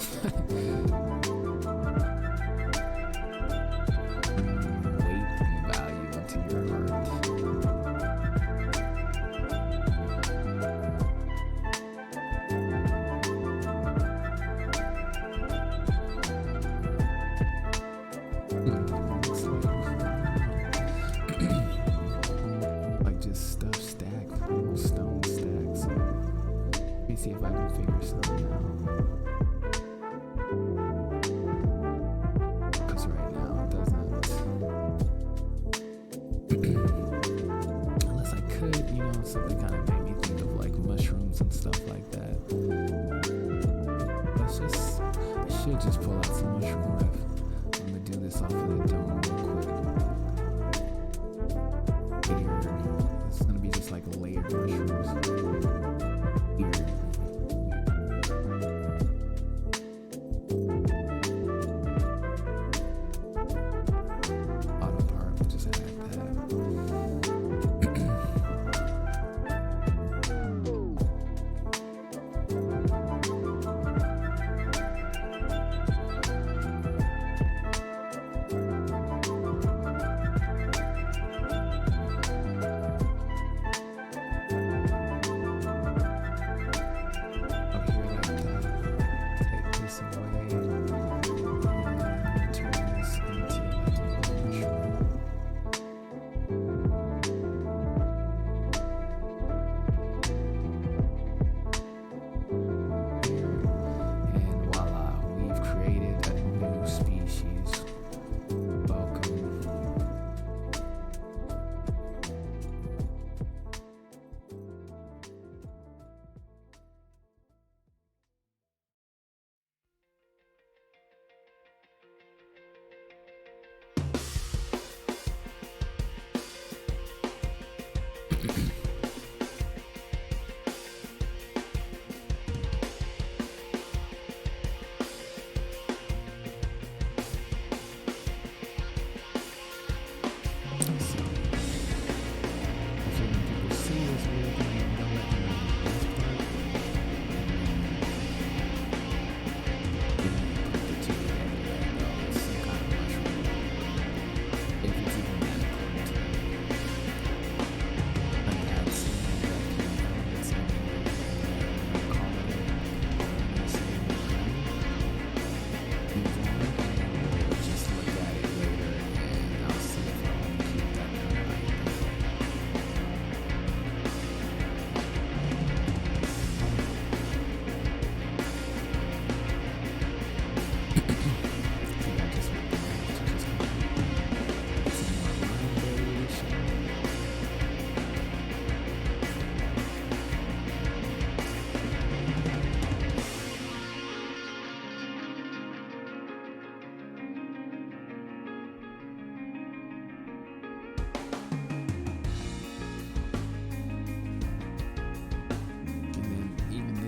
I can figure something out. Because right now it doesn't. Unless I could, something kind of made me think of like mushrooms and stuff like that. I should just pull out some mushroom riff. I'm gonna do this off of the dome real quick. It's gonna be just like layered mushrooms. Weird. Auto part, just add that.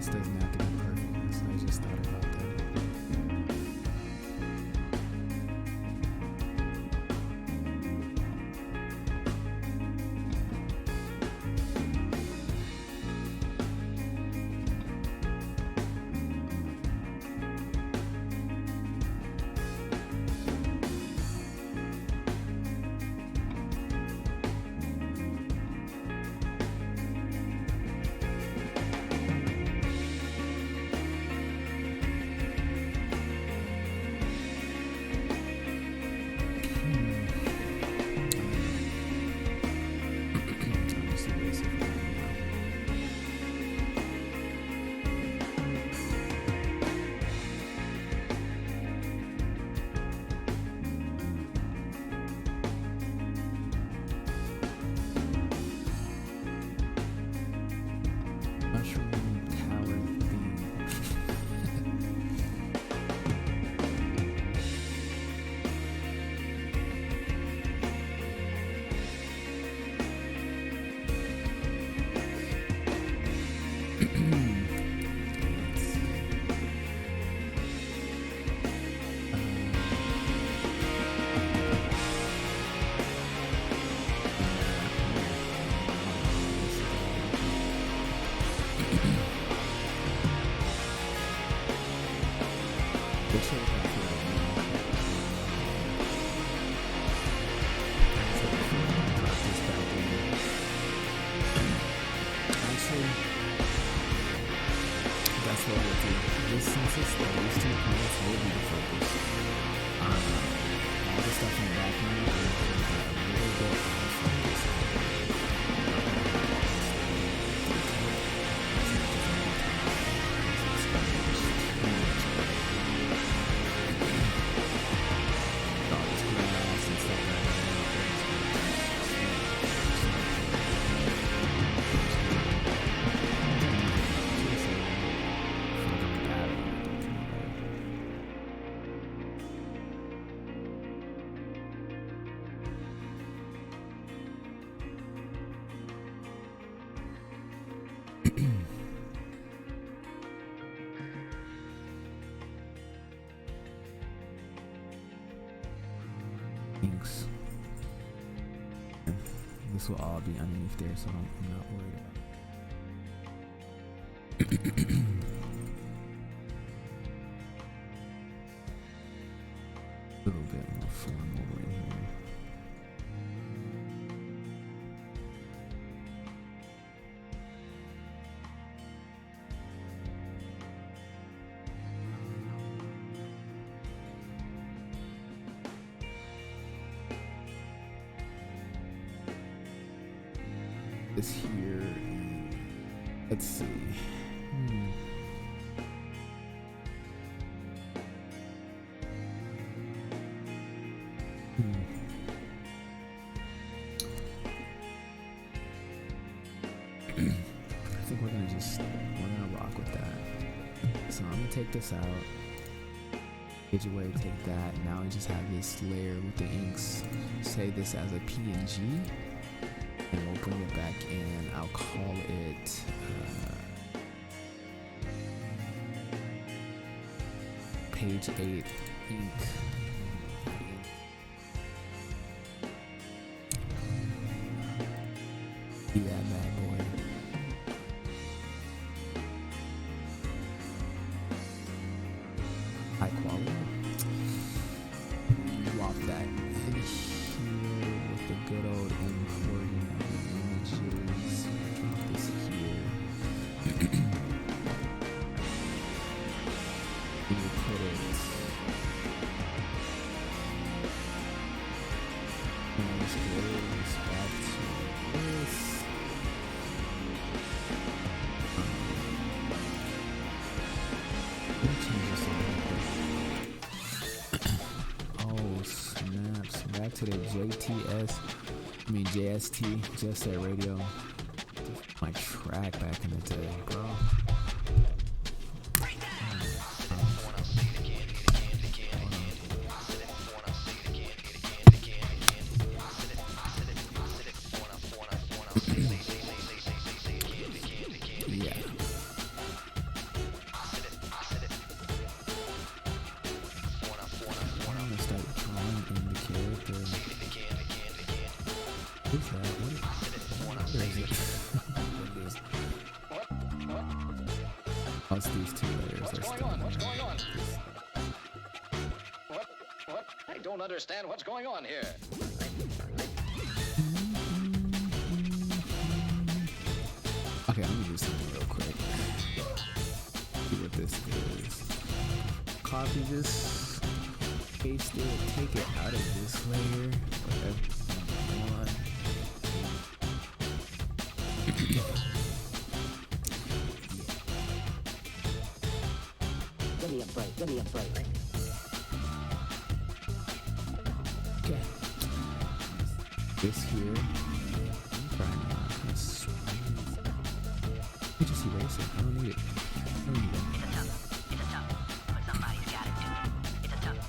Doesn't have to be perfect, so I just thought about that. inks. This will all be underneath there, so I'm not worried about it. A little bit more form over in here. This here, let's see. I think we're gonna rock with that. So I'm gonna take this out. Get your way, take that. Now we just have this layer with the inks. Save this as a PNG. And we'll bring it back in. I'll call it page 8 ink. See that bad boy. High quality. Drop that in here with the good old importing images. Drop this here. We will put it and this goes back to this. Oh snaps! Back to the JST, Just Set Radio. My track back in the day, bro. These two layers are still What's going on? What? I don't understand what's going on here. Okay, let me do something real quick. See what this is. Copy this, paste it, take it out of this layer. Whatever you want. Give me a break. Okay. This here. I'm trying to kind of swing. Let me just erase it. I don't need it. It's a tough, but somebody's gotta do it. It's a tough,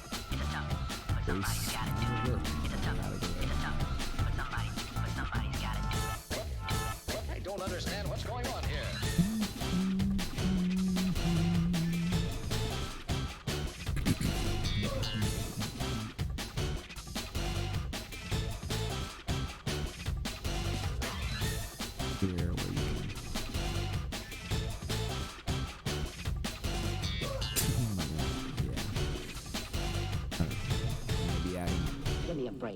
but somebody's gotta do it. It's a tough, but somebody's gotta do it. I don't understand what's going on here. Here where you can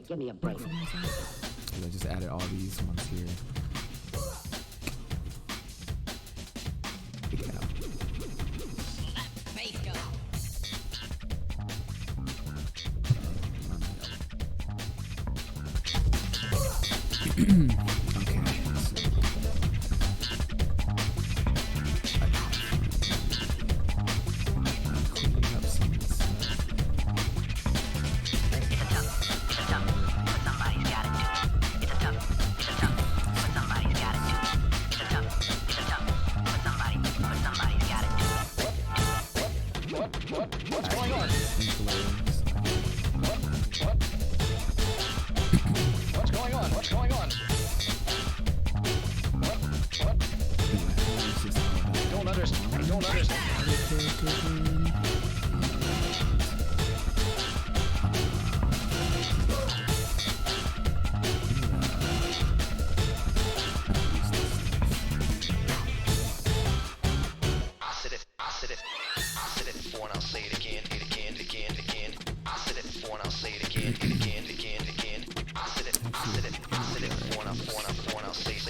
Give me a break. I just added all these ones here. Take it out. before and I'll say it again, again. I said it before and I'll say it again, again. I said it before and I'll say it again, again. I said it before and I'll say it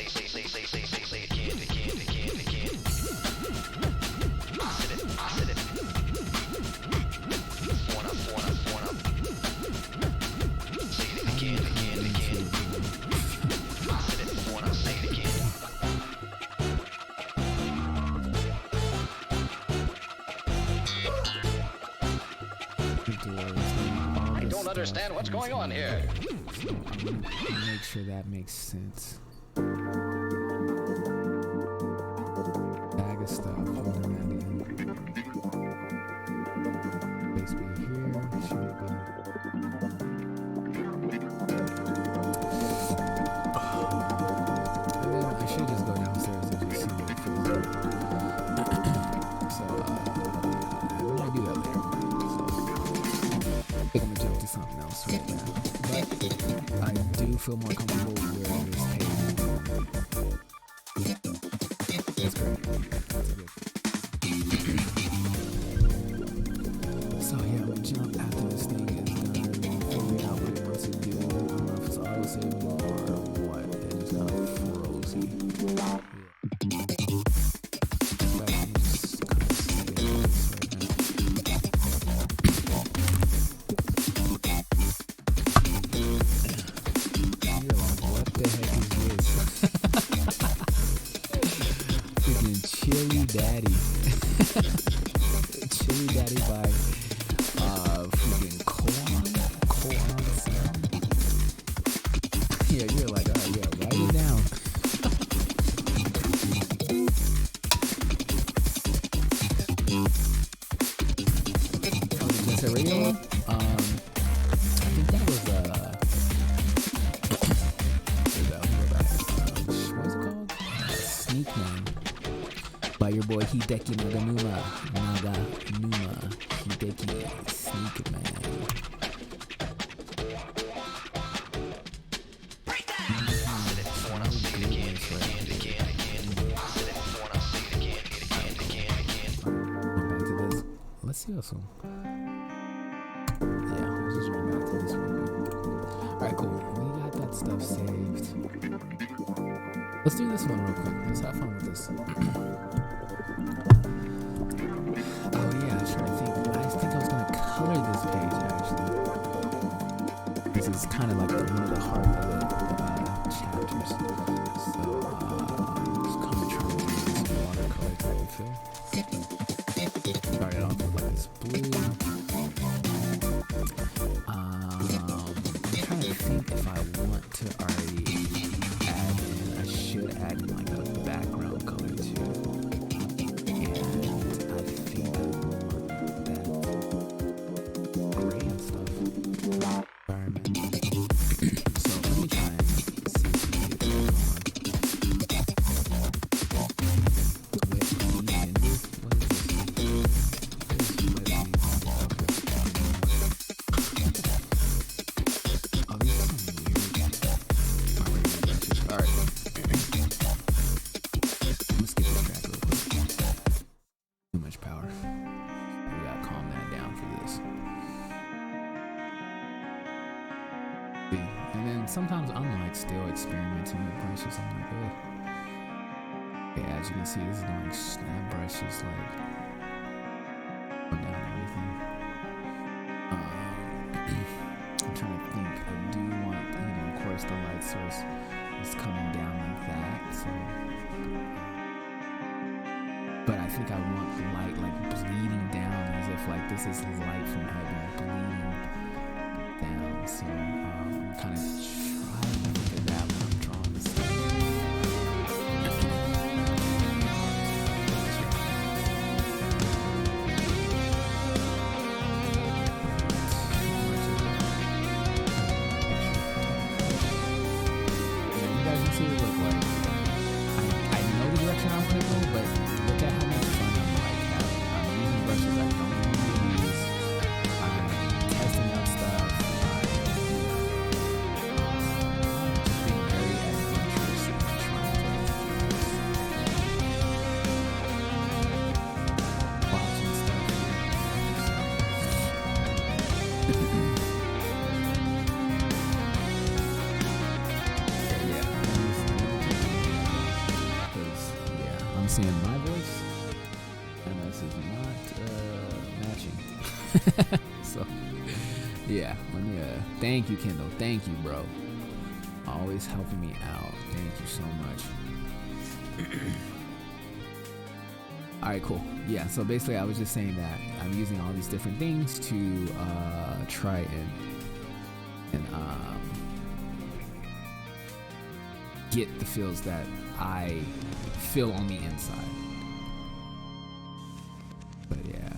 again, again. I said it before and I'll say it again. I don't understand what's going on here. Make sure that makes sense. Bag of stuff. Holding that in. Space be here. Should it be? I should just go downstairs and just see what it feels like. So, we might do that later. I'm gonna jump to something else right now. But I do feel more comfortable where this table. That's great. That's good. So yeah, I'm gonna jump after this thing is done and figure out what it wants to do. I don't know if it's auto saving or what. It just kind of froze me. Yeah. But I'm just kind of sitting this right now. What the heck is this? Freaking Chili Daddy. Chili Daddy by freaking corn. Yeah, you're like, oh yeah, write it down. Oh, just a regular one? I think that was what's it called? Sneak Man by your boy Hideki Naganuma. Hideki Sneak Man. Let's see this one. Yeah, let's just run back to this one. Alright, cool. We got that stuff saved. Let's do this one real quick. Let's have fun with this. Oh yeah, I'm trying to think. I think I was gonna color this page actually. This is kind of like one of the heart of the chapters. So just kind of trying to do this watercolor type of feel. Started off with like this blue. I'm trying to think if I want to already add in. I should add in like a background color too. And I think I want that gray and stuff. Environment. So let me try and see if we can get that going. Wet lead in. What is this? Sometimes I'm like still experimenting with brushes. I'm like, oh. Yeah, as you can see, this is going snap brushes like going down everything. I'm trying to think. I do want, of course, the light source is coming down like that. So, but I think I want light like bleeding down as if like this is light from heaven bleeding down. So I'm kind of trying to look at that when I'm drawing this thing. You guys can see what it looks like. I know the direction I want to go, but look at how much fun I'm like having. I'm using brushes I don't normally use. I'm testing out stuff. seeing my voice, MS is not matching. So yeah, let me thank you, Kendall. Thank you, bro. Always helping me out. Thank you so much. All right, cool. Yeah, so basically I was just saying that I'm using all these different things to try and get the feels that I feel on the inside. But yeah.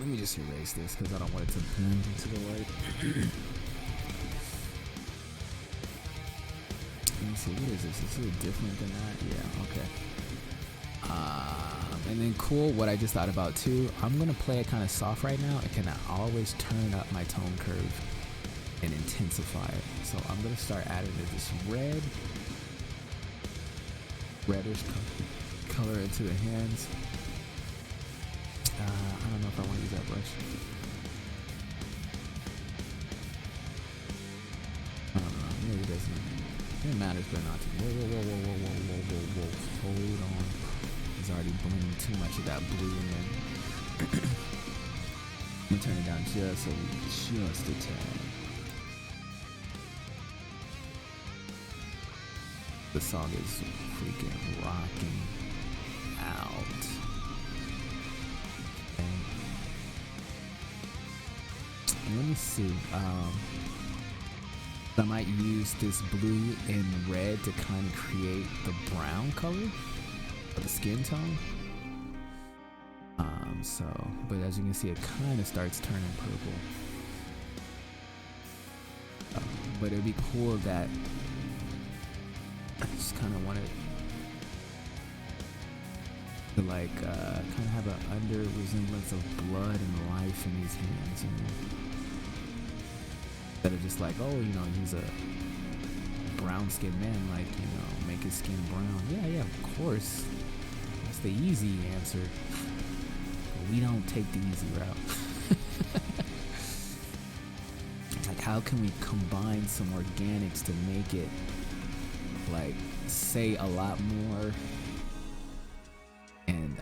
Let me just erase this because I don't want it to blend into the light. Let me see, what is this? Is it different than that? Yeah, okay. And then cool, what I just thought about too, I'm going to play it kind of soft right now. I can always turn up my tone curve and intensify it. So I'm going to start adding this reddish color into the hands. I don't know if I want to use that brush. I don't know, maybe it doesn't. It matters, but not to. Whoa. Hold on. He's already blending too much of that blue in there. I'm gonna turn it down just a tad. The song is freaking rocking out. Okay. And let me see. I might use this blue and red to kind of create the brown color of the skin tone. But as you can see, it kind of starts turning purple. But it'd be cool that I just kind of wanted to like kind of have an under resemblance of blood and life in these hands, you know. Instead of just like, oh, you know, he's a brown skinned man, like, you know, make his skin brown. Yeah, of course. That's the easy answer. But we don't take the easy route. Like, how can we combine some organics to make it, like, say a lot more? And,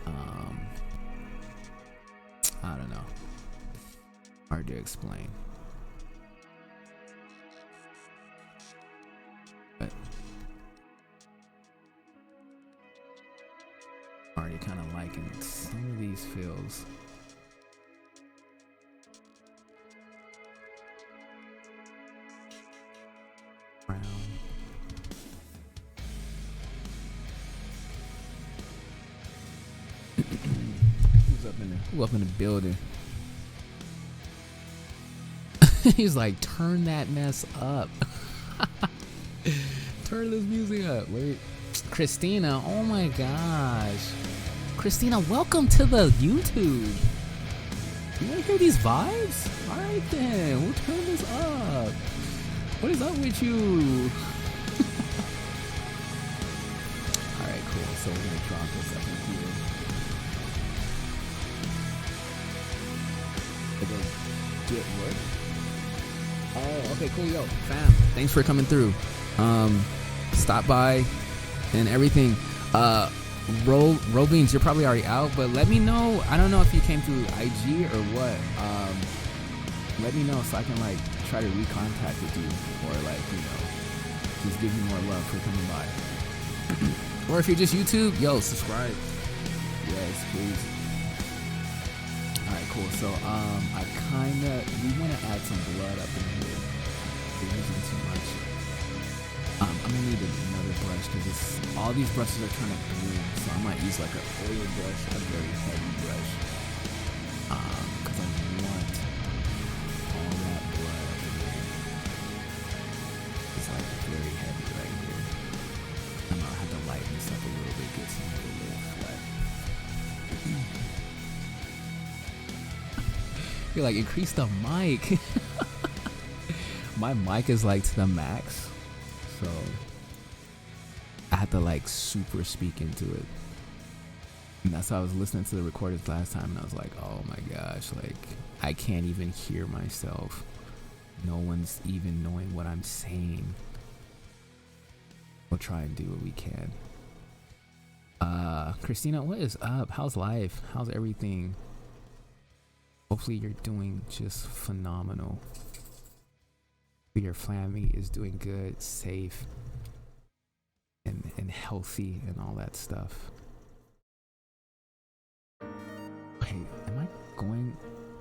I don't know. Hard to explain. But already kind of liking some of these feels. Brown. Who up in the building? He's like, turn that mess up. Turn this music up. Wait, Christina, oh my gosh. Christina, welcome to the YouTube. You wanna hear these vibes? Alright then, we'll turn this up. What is up with you? Alright, cool. So we're gonna drop this up in here. And then get what? Oh, okay, cool, yo, fam. Thanks for coming through. Stop by and everything. Robeans, you're probably already out, but let me know. I don't know if you came through IG or what. Let me know so I can like try to recontact with you, or like, you know, just give you more love for coming by. Or if you're just YouTube, yo, subscribe. Yes, please. Alright, cool. So we want to add some blood up in here. We're using too much. I'm gonna need another brush because all these brushes are kind of blue, so I might use like an oil brush, a very heavy brush, because I want all that blood up in here. It's like very heavy right here. I'm gonna have to lighten this up a little bit, get some of it a little flat. You're like, increase the mic. My mic is like to the max, so I had to like super speak into it. And that's how I was listening to the recordings last time, and I was like, oh my gosh, like I can't even hear myself. No one's even knowing what I'm saying. we'll try and do what we can. Christina, what is up? How's life? How's everything? Hopefully you're doing just phenomenal. Your family is doing good, safe, and healthy and all that stuff. Wait, am I going?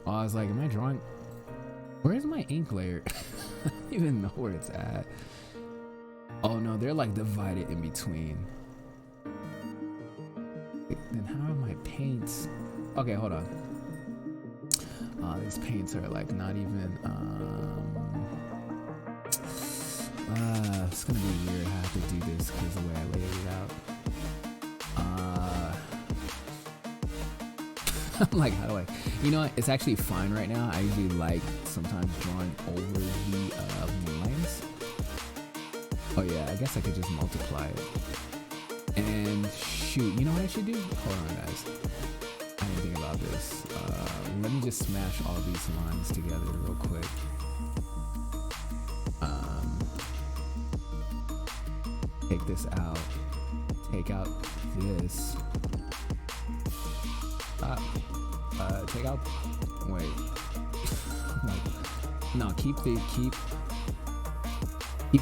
Oh, I was like, am I drawing? Where is my ink layer? I don't even know where it's at. Oh no, they're like divided in between. Then how are my paints? Okay, hold on. These paints are like not even it's gonna be weird how I have to do this because the way I laid it out. I'm like, how do I? You know what? It's actually fine right now. I usually like sometimes drawing over the lines. Oh yeah, I guess I could just multiply it. And shoot, you know what I should do? Hold on, guys. I didn't think about this. Let me just smash all these lines together real quick. Take this out. Take out this. Take out. Wait. No, keep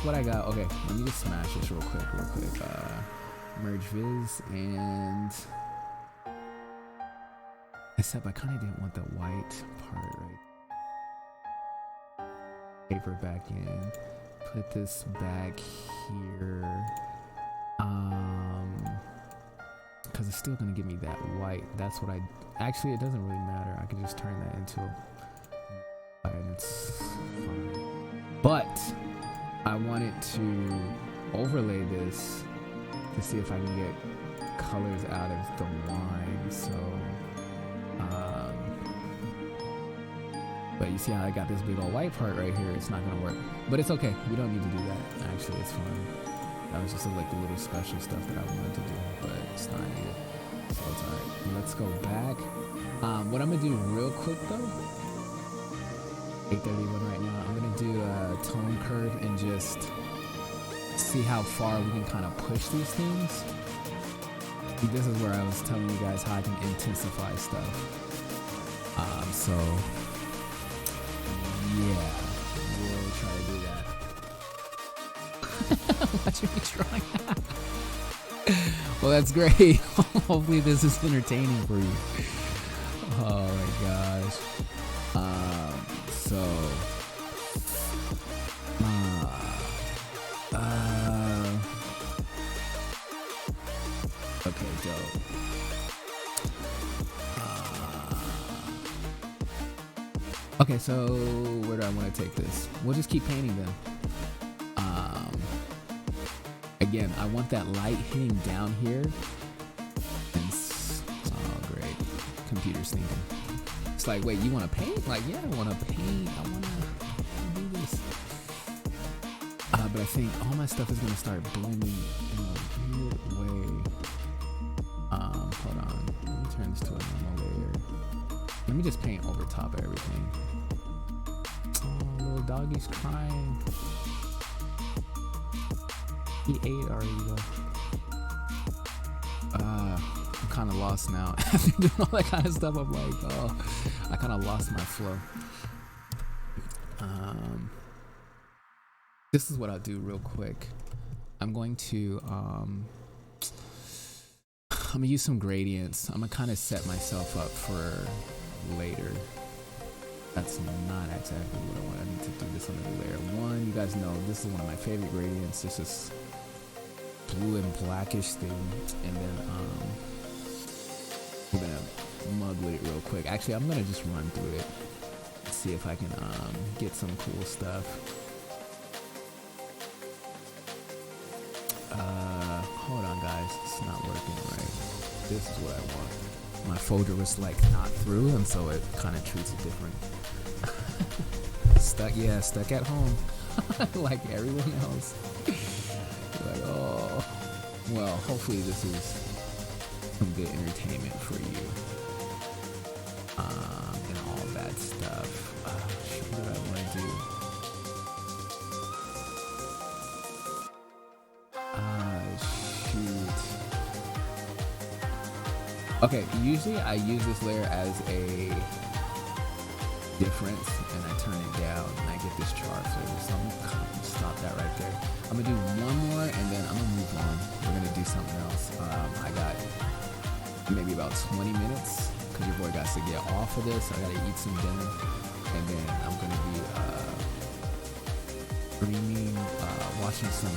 what I got. Okay, let me just smash this real quick. Merge viz and. Except I kind of didn't want the white part, right? Paper back in. Put this back here. Because it's still gonna give me that white. That's what actually, it doesn't really matter. I can just turn that into a, and it's fine. But I wanted to overlay this to see if I can get colors out of the wine. So, but you see how I got this big old white part right here? It's not gonna work, but it's okay. We don't need to do that. Actually, it's fine. That was just like the little special stuff that I wanted to do, but it's not needed. So it's alright. Let's go back. What I'm gonna do real quick though, 8:31 right now, I'm gonna do a tone curve and just see how far we can kind of push these things. This is where I was telling you guys how I can intensify stuff. So yeah, we'll try to do that. Watching me try. Well, that's great. Hopefully this is entertaining for you. Oh my gosh. Okay, dope. Okay, so where do I want to take this? We'll just keep painting them. Again, I want that light hitting down here. And oh, great. Computer's thinking. It's like, wait, you want to paint? Like, yeah, I want to paint. I want to do this. But I think all my stuff is going to start blending in a weird way. Hold on. Let me turn this to a normal layer. Let me just paint over top of everything. Oh, little doggy's crying. He ate already though. I'm kind of lost now. After doing all that kind of stuff, I'm like, oh, I kind of lost my flow. This is what I'll do real quick. I'm going to use some gradients. I'm gonna kind of set myself up for later. That's not exactly what I want. I need to do this on the layer one. You guys know this is one of my favorite gradients. This is blue and blackish thing, and then we're gonna mug with it real quick. Actually, I'm gonna just run through it, see if I can get some cool stuff. Hold on, guys, it's not working right. This is what I want. My folder was like not through, and so it kind of treats it different. Stuck at home, like everyone else. Like, oh, well, hopefully this is some good entertainment for you, and all that stuff. What do I want to do? Okay, usually I use this layer as a difference, and I turn it down, and I get this chart. So I'm gonna stop that right there. I'm gonna do one more, and then I'm gonna move on. We're gonna do something else. I got maybe about 20 minutes because your boy got to get off of this. I gotta eat some dinner, and then I'm gonna be streaming, watching some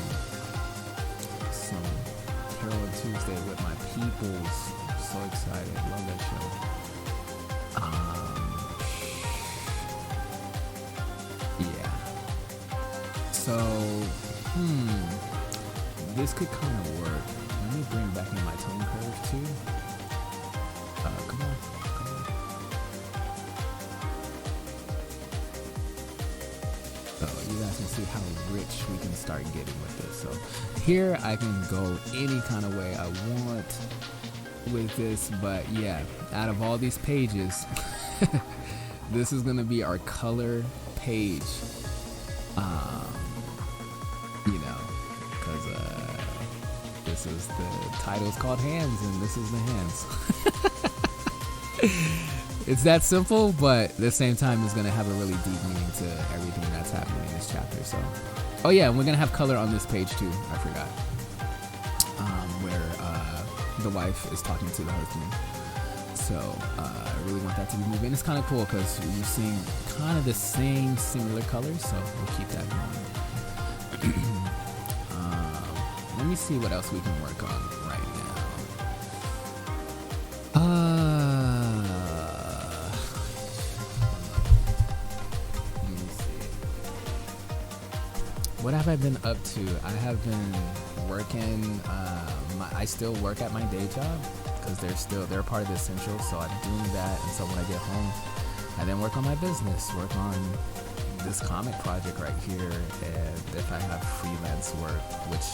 Carol Tuesday with my peoples. So excited, love that show. Yeah. So, this could kind of work. Let me bring back in my tone curve too. Come on. So you guys can see how rich we can start getting with this. So here I can go any kind of way I want with this, but yeah, out of all these pages, this is gonna be our color page. You know, because this is the title's called Hands, and this is the hands. It's that simple, but at the same time, it's gonna have a really deep meaning to everything that's happening in this chapter. So, oh yeah, we're gonna have color on this page too. I forgot. Where the wife is talking to the husband. So I really want that to be moving. It's kind of cool because you're seeing kind of the same similar colors, so we'll keep that going. Let me see what else we can work on right now. Let me see. What have I been up to? I have been working. I still work at my day job because they're part of the essentials. So I'm doing that, and so when I get home, I then work on my business, work on this comic project right here, and if I have freelance work, which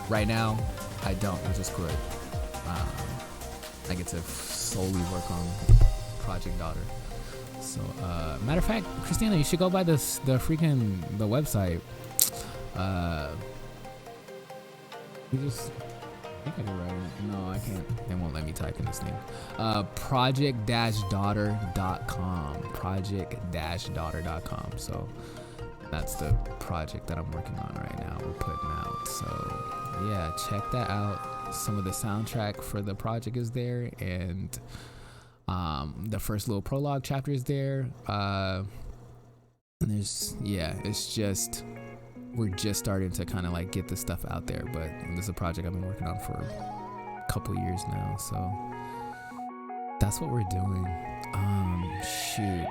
right now I don't, which is good. I get to solely work on Project Daughter. So matter of fact, Christina, you should go by the website. I think I can write it. No, I can't. It won't let me type in this thing. Project-daughter.com. Project-daughter.com. So that's the project that I'm working on right now. We're putting out. So yeah, check that out. Some of the soundtrack for the project is there, and the first little prologue chapter is there. And it's just. We're just starting to kind of like get this stuff out there, but this is a project I've been working on for a couple years now, so that's what we're doing. Shoot,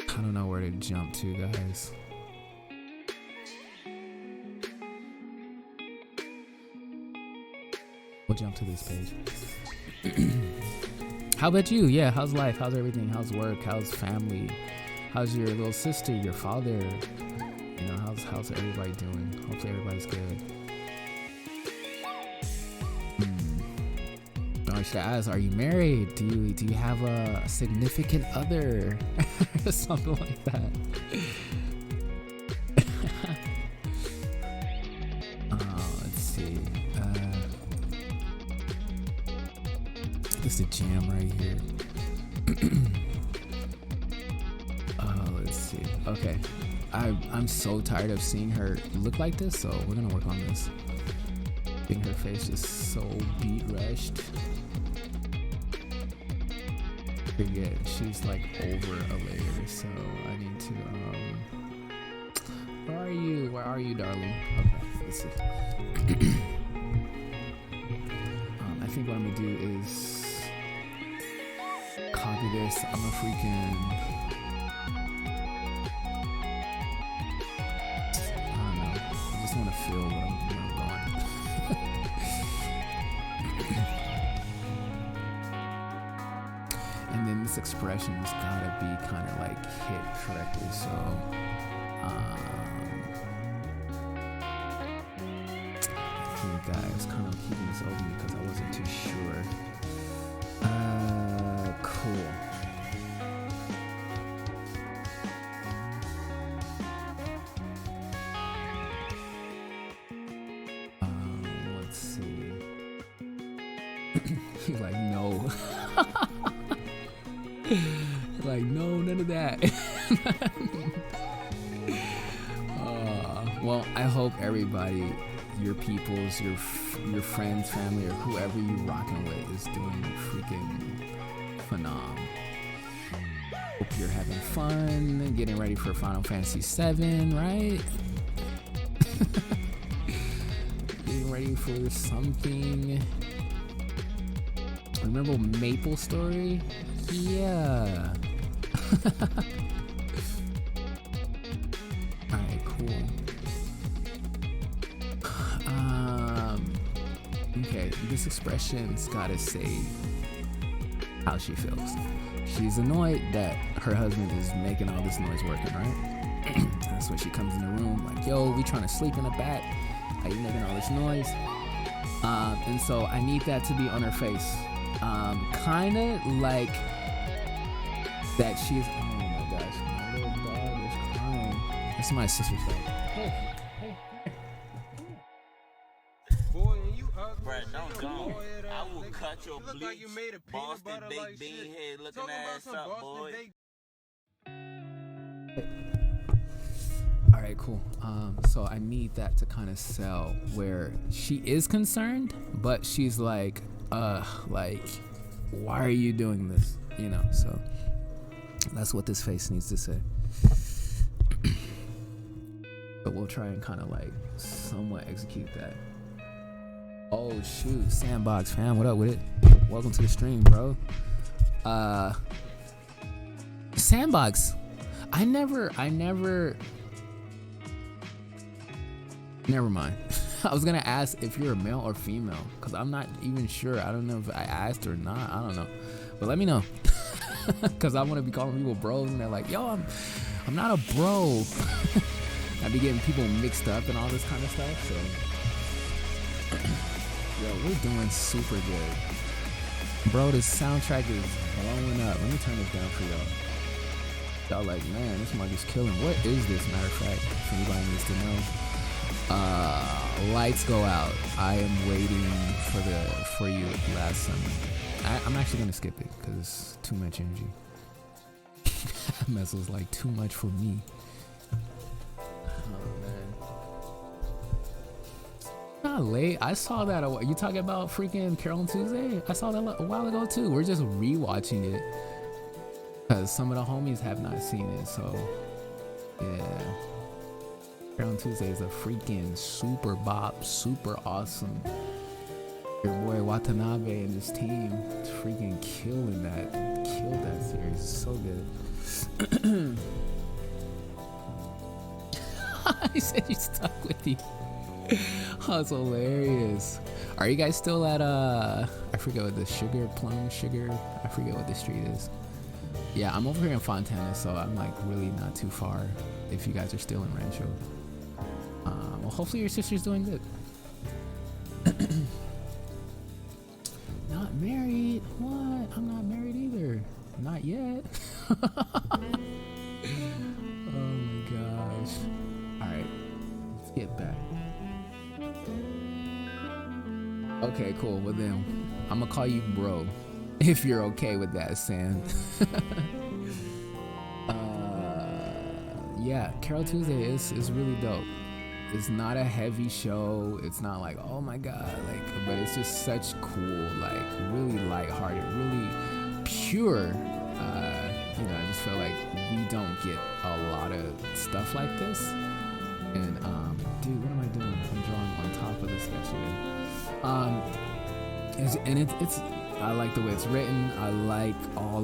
I don't know where to jump to, guys. We'll jump to this page. How about you? Yeah, how's life? How's everything? How's work? How's family? How's your little sister, your father? You know, how's everybody doing? Hopefully everybody's good. Or should I ask, are you married? Do you have a significant other? Something like that. Let's see. This is a jam right here. Let's see. Okay. I'm so tired of seeing her look like this, so we're gonna work on this. I think her face is so beat rushed. Forget, she's like over a layer, so I need to where are you darling? Okay, let's see. I think what I'm gonna do is copy this. I'm gonna freaking I want to feel where I'm going. And then this expression's gotta be kind of like hit correctly. So, I think guys kind of keeping this open because I wasn't too sure. Cool. He's like, no. Like, no, none of that. Well, I hope everybody, your peoples, your friends, family, or whoever you rocking with is doing freaking phenomenal. Hope you're having fun, getting ready for Final Fantasy VII, right? Getting ready for something. Remember Maple Story? Yeah. Alright, cool. Okay, this expression's gotta say how she feels. She's annoyed that her husband is making all this noise working, right? That's why she comes in the room like, yo, we trying to sleep in the back. Are you making all this noise? And so I need that to be on her face. Kinda like that she's, oh my gosh, my little dog is crying. That's my sister's dog. Hey. Boy, and you ugly. Bruh, don't go. I will Nigga, cut your you look bleach, like you made a peanut Boston butter baked like bean shit. head looking Talk about ass some up, Boston boy. baked. All right, cool. So I need that to kind of sell where she is concerned, but she's like, why are you doing this? You know, so that's what this face needs to say. But we'll try and kind of like somewhat execute that. Oh shoot, Sandbox fam, what up with it? Welcome to the stream, bro. Sandbox, I never never mind. I was gonna ask if you're a male or female, because I'm not even sure. I don't know if I asked or not. I don't know, but let me know, because I want to be calling people bros and they're like, yo, I'm not a bro. I be getting people mixed up and all this kind of stuff. So yo, we're doing super good, bro. This soundtrack is blowing up. Let me turn this down for y'all. Y'all like, man, this mic is killing. What is this? Matter of fact, if anybody needs to know. Lights go out. I am waiting for you last summer. I'm actually gonna skip it because it's too much energy. Mess was like too much for me. Oh man. Not late. I saw that. You talking about freaking Carol and Tuesday? I saw that a while ago too. We're just rewatching it because some of the homies have not seen it. So yeah. On Tuesday is a freaking super bop, super awesome. Your boy Watanabe and his team is freaking killing that. Killed that series. It's so good. He said he's stuck with you. Oh, it's hilarious. Are you guys still at I forget what the sugar. I forget what the street is. Yeah, I'm over here in Fontana, so I'm like really not too far. If you guys are still in Rancho. Well, hopefully your sister's doing good. Not married? What? I'm not married either. Not yet. Oh my gosh. Alright, let's get back. Okay, cool. Well then, I'm gonna call you bro. If you're okay with that, Sam. Yeah, Carol Tuesday is really dope. It's not a heavy show. It's not like, oh my god, like, but it's just such cool, like, really lighthearted, really pure. You know, I just feel like we don't get a lot of stuff like this. And dude, what am I doing? I'm drawing on top of this yesterday. It's I like the way it's written. I like I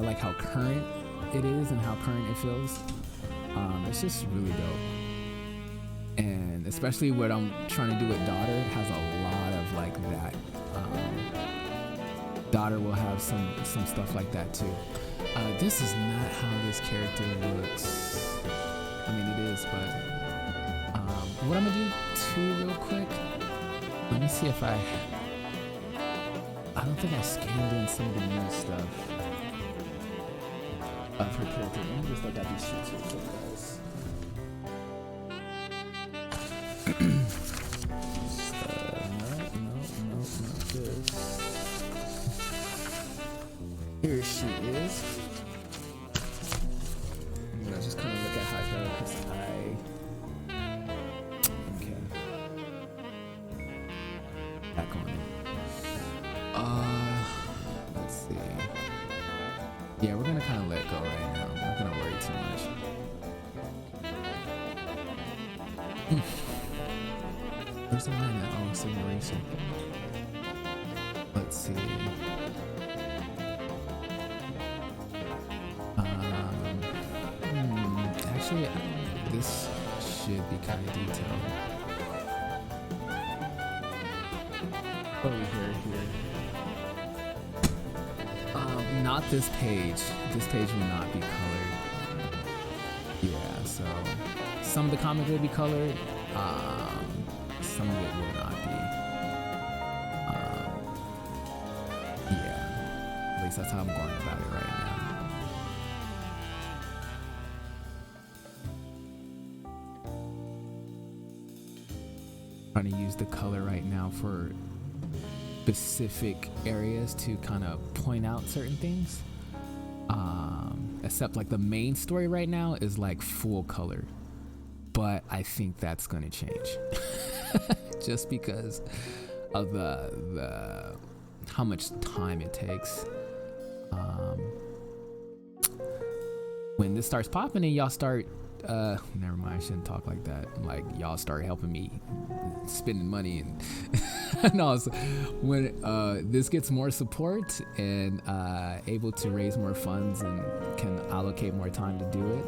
like how current it is and how current it feels. It's just really dope. And especially what I'm trying to do with Daughter has a lot of like that. Daughter will have some stuff like that too. This is not how this character looks. I mean, it is, but what I'm gonna do too real quick. Let me see if I don't think I scanned in some of the new stuff of her character. Let me just look at these sheets real quick, guys. No, not this. Here she is. I'm gonna just kind of look at her because okay. Back on it. Let's see. Yeah, we're gonna kind of let go right now. I'm not gonna worry too much. Where's the line at? Oh, it's erasing. Let's see. Actually, this should be kind of detailed. Over here. Not this page. This page will not be colored. Yeah, so some of the comic will be colored. Some of it will not be. Yeah, at least that's how I'm going about it right now. Trying to use the color right now for specific areas to kind of point out certain things. Except like the main story right now is like full color, but I think that's going to change just because of the how much time it takes. When this starts popping and y'all start never mind, I shouldn't talk like that. Like y'all start helping me spending money and no, so when this gets more support and able to raise more funds and can allocate more time to do it,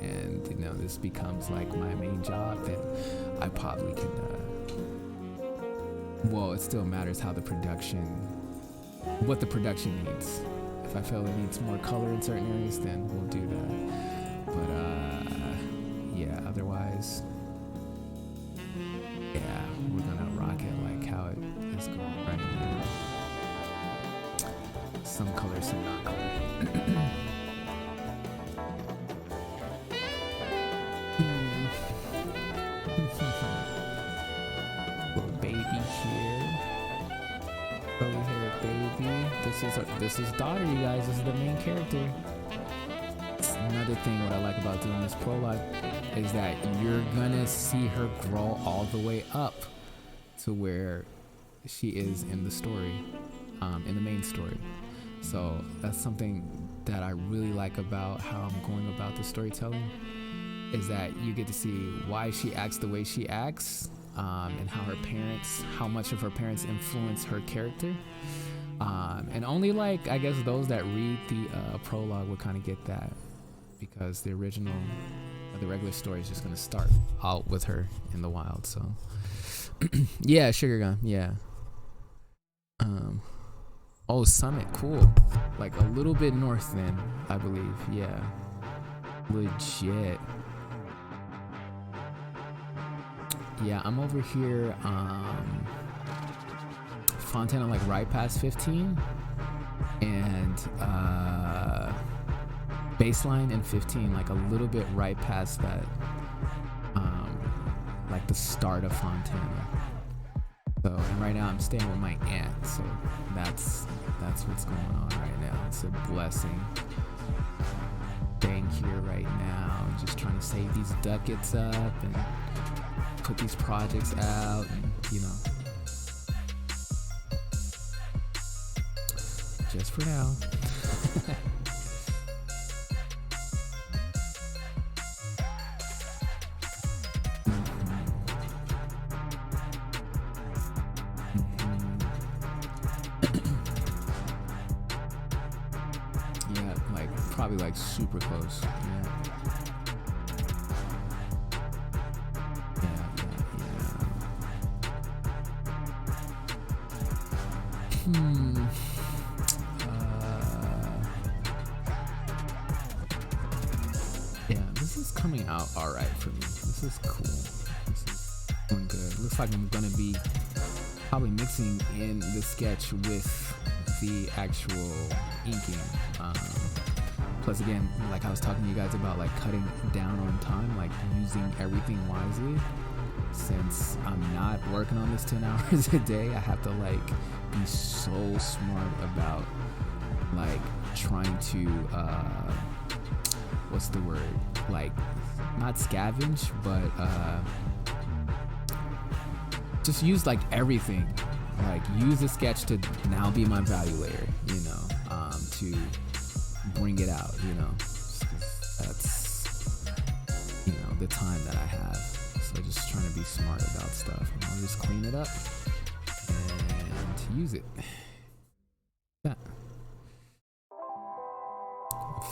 and you know this becomes like my main job, then I probably can well, it still matters how the production, what the production needs. If I feel it needs more color in certain areas, then we'll do that. But yeah, otherwise, yeah, we're gonna rock it like how it is going right now. Some color, some not color. Little baby here. Over here, baby. This is daughter, you guys. This is the main character. Another thing what I like about doing this prologue is that you're gonna see her grow all the way up to where she is in the story, in the main story. So that's something that I really like about how I'm going about the storytelling, is that you get to see why she acts the way she acts, and how much of her parents influence her character. And only like, I guess those that read the prologue would kind of get that, because the original, the regular story is just going to start out with her in the wild. So yeah, Sugar Gun, yeah. Oh, Summit, cool. Like a little bit north then, I believe. Yeah, legit. Yeah, I'm over here, Fontana, like right past 15, and Baseline and 15, like a little bit right past that, like the start of Fontana. So, and right now I'm staying with my aunt, so that's what's going on right now. It's a blessing. Staying here right now, and just trying to save these ducats up and put these projects out, and you know, just for now. Yeah, like probably like super close. Yeah. Yeah, this is coming out alright for me. This is cool. This is doing good. Looks like I'm gonna be probably mixing in the sketch with the actual inking. Plus again, like I was talking to you guys about, like cutting down on time, like using everything wisely. Since I'm not working on this 10 hours a day, I have to like be so smart about like trying to what's the word, like not scavenge, but just use like everything, like use the sketch to now be my value layer, you know, to bring it out, you know. That's, you know, the time that I have. So just trying to be smart about stuff. And I'll just clean it up and use it. Yeah.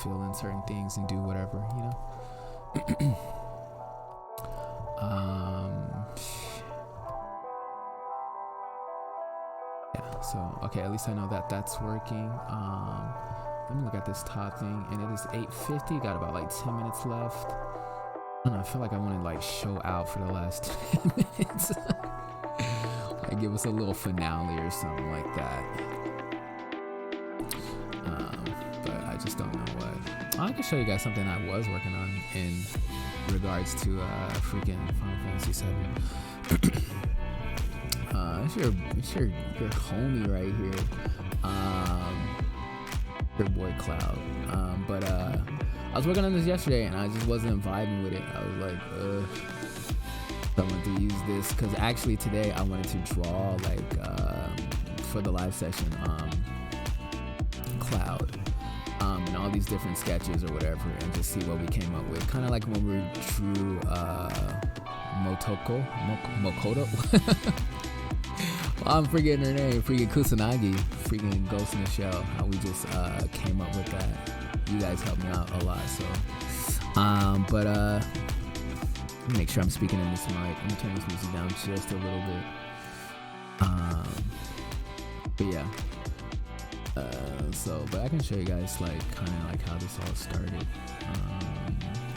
Fill in certain things and do whatever, you know. Yeah, so okay, at least I know that that's working. Let me look at this top thing, and it is 8:50. Got about like 10 minutes left. I don't know, I feel like I want to like show out for the last 10 minutes. Like give us a little finale or something like that. But I just don't know what. I can show you guys something I was working on in regards to freaking Final Fantasy VII. It's your homie right here. Your boy Cloud. But I was working on this yesterday and I just wasn't vibing with it. I was like, I wanted to use this because actually today I wanted to draw like for the live session Cloud and all these different sketches or whatever, and just see what we came up with. Kind of like when we drew Mokoto. I'm forgetting her name, freaking Kusanagi, freaking Ghost in the Shell. How we just came up with that. You guys helped me out a lot, so but let me make sure I'm speaking in this mic. Let me turn this music down just a little bit. But yeah, so but I can show you guys like kind of like how this all started.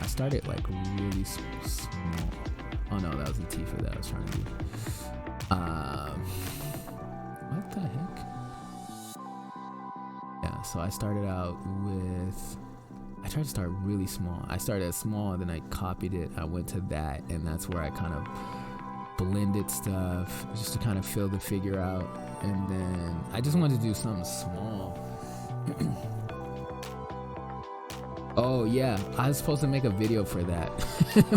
I started like really small. Oh no, that was the T for that I was trying to do. What the heck? Yeah, so I started out with, I tried to start really small. I started small, then I copied it. I went to that, and that's where I kind of blended stuff just to kind of fill the figure out. And then I just wanted to do something small. Oh yeah, I was supposed to make a video for that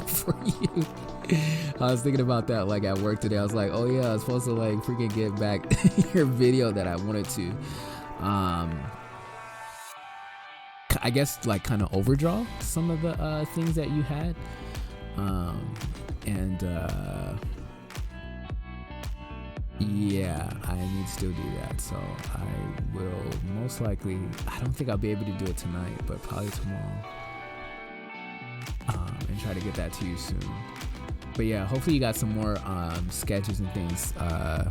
for you. I was thinking about that like at work today. I was like, oh yeah, I was supposed to like freaking get back your video that I wanted to I guess like kind of overdraw some of the things that you had, and yeah, I need to still do that. So I will most likely, I don't think I'll be able to do it tonight, but probably tomorrow, and try to get that to you soon. But yeah, hopefully you got some more sketches and things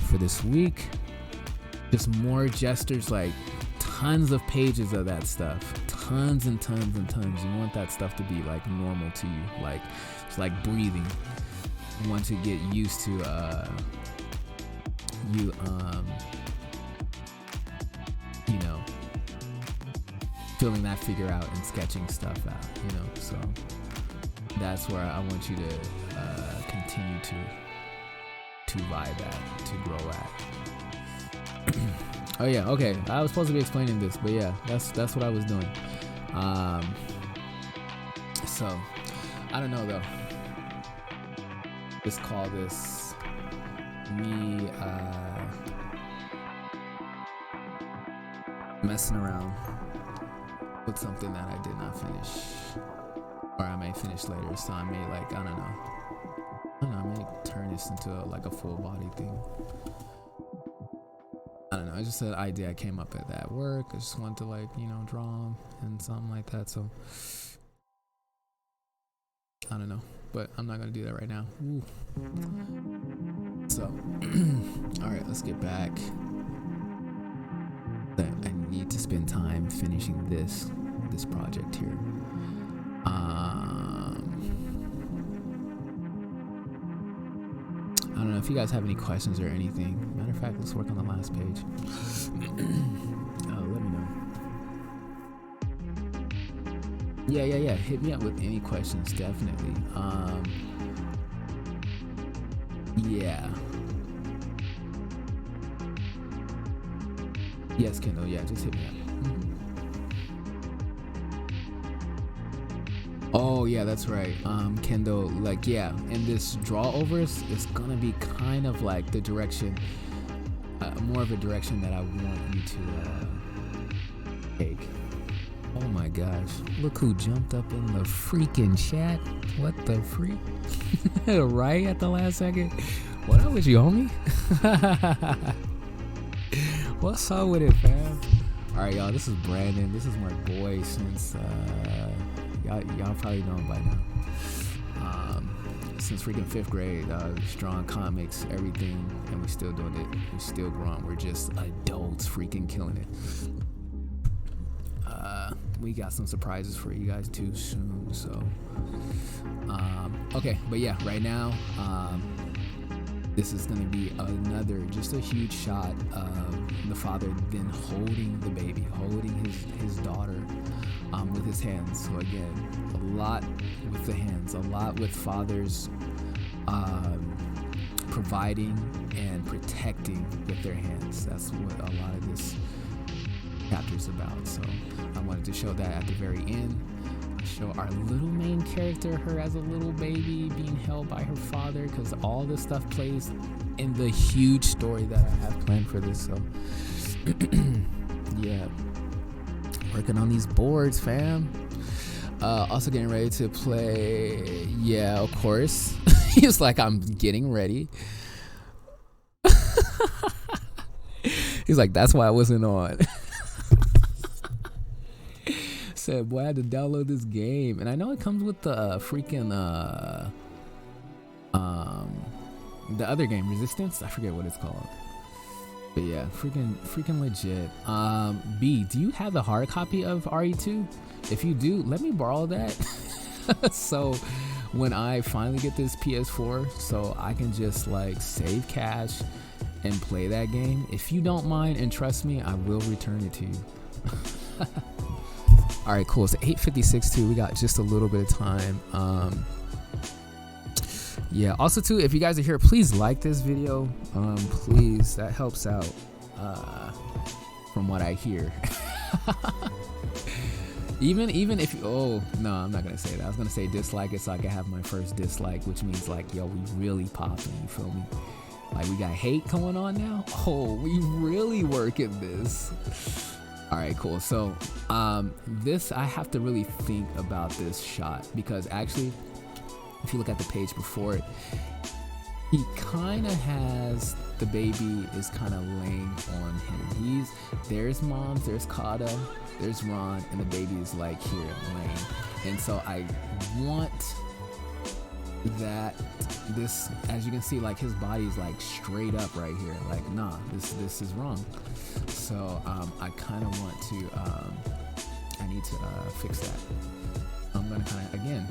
for this week. Just more gestures, like tons of pages of that stuff. Tons and tons and tons. You want that stuff to be like normal to you. Like it's like breathing. You want to get used to you know, filling that figure out and sketching stuff out, you know. So that's where I want you to continue to vibe at, to grow at. Oh yeah, okay. I was supposed to be explaining this, but yeah, that's what I was doing. So I don't know though. Just call this me messing around with something that I did not finish, or I may finish later. So I may like I may turn this into like a full body thing. I don't know. It's just an idea I came up with at work. I just wanted to like, you know, draw them and something like that. So I don't know, but I'm not gonna do that right now. Ooh. So all right, let's get back. I need to spend time finishing this project here. I don't know if you guys have any questions or anything. Matter of fact, let's work on the last page. Let me know. Yeah. Hit me up with any questions, definitely. Yeah. Yes, Kendall. Yeah, just hit me up. Oh yeah, that's right. Kendall, like yeah, and this draw overs is gonna be kind of like the direction, more of a direction that I want you to take. Oh my gosh, look who jumped up in the freaking chat. What the freak? Right at the last second. What up with you, homie? What's up with it, fam? All right, y'all, this is Brandon. This is my boy since, y'all probably know him by now. Since freaking 5th grade, just drawing comics, everything, and we still doing it. We still growing. We're just adults freaking killing it. We got some surprises for you guys too soon, so okay, but yeah, right now this is gonna be another just a huge shot of the father then holding the baby, holding his daughter with his hands. So again, a lot with the hands, a lot with fathers providing and protecting with their hands. That's what a lot of this chapter's about. So I wanted to show that at the very end. Show our little main character, her as a little baby being held by her father, because all this stuff plays in the huge story that I have planned for this. So yeah, working on these boards, fam. Also getting ready to play. Yeah, of course. He's like, I'm getting ready. He's like, that's why I wasn't on. Said, boy, I had to download this game, and I know it comes with the freaking the other game, Resistance. I forget what it's called, but yeah, freaking legit. B, do you have the hard copy of RE2? If you do, let me borrow that. So when I finally get this PS4, so I can just like save cash and play that game. If you don't mind, and trust me, I will return it to you. All right, cool. So 8:56 too. We got just a little bit of time. Yeah. Also too, if you guys are here, please like this video. Please, that helps out. From what I hear. even if you, oh no, I'm not gonna say that. I was gonna say dislike it so I can have my first dislike, which means like, yo, we really popping. You feel me? Like we got hate going on now. Oh, we really working this. All right, cool. So this, I have to really think about this shot, because actually, if you look at the page before it, he kind of has, the baby is kind of laying on him. There's moms, there's Kata, there's Ron, and the baby is like here laying. And so I want that this, as you can see, like his body's like straight up right here. Like, nah, this is wrong. So I kind of want to, I need to fix that. I'm gonna kind of, again,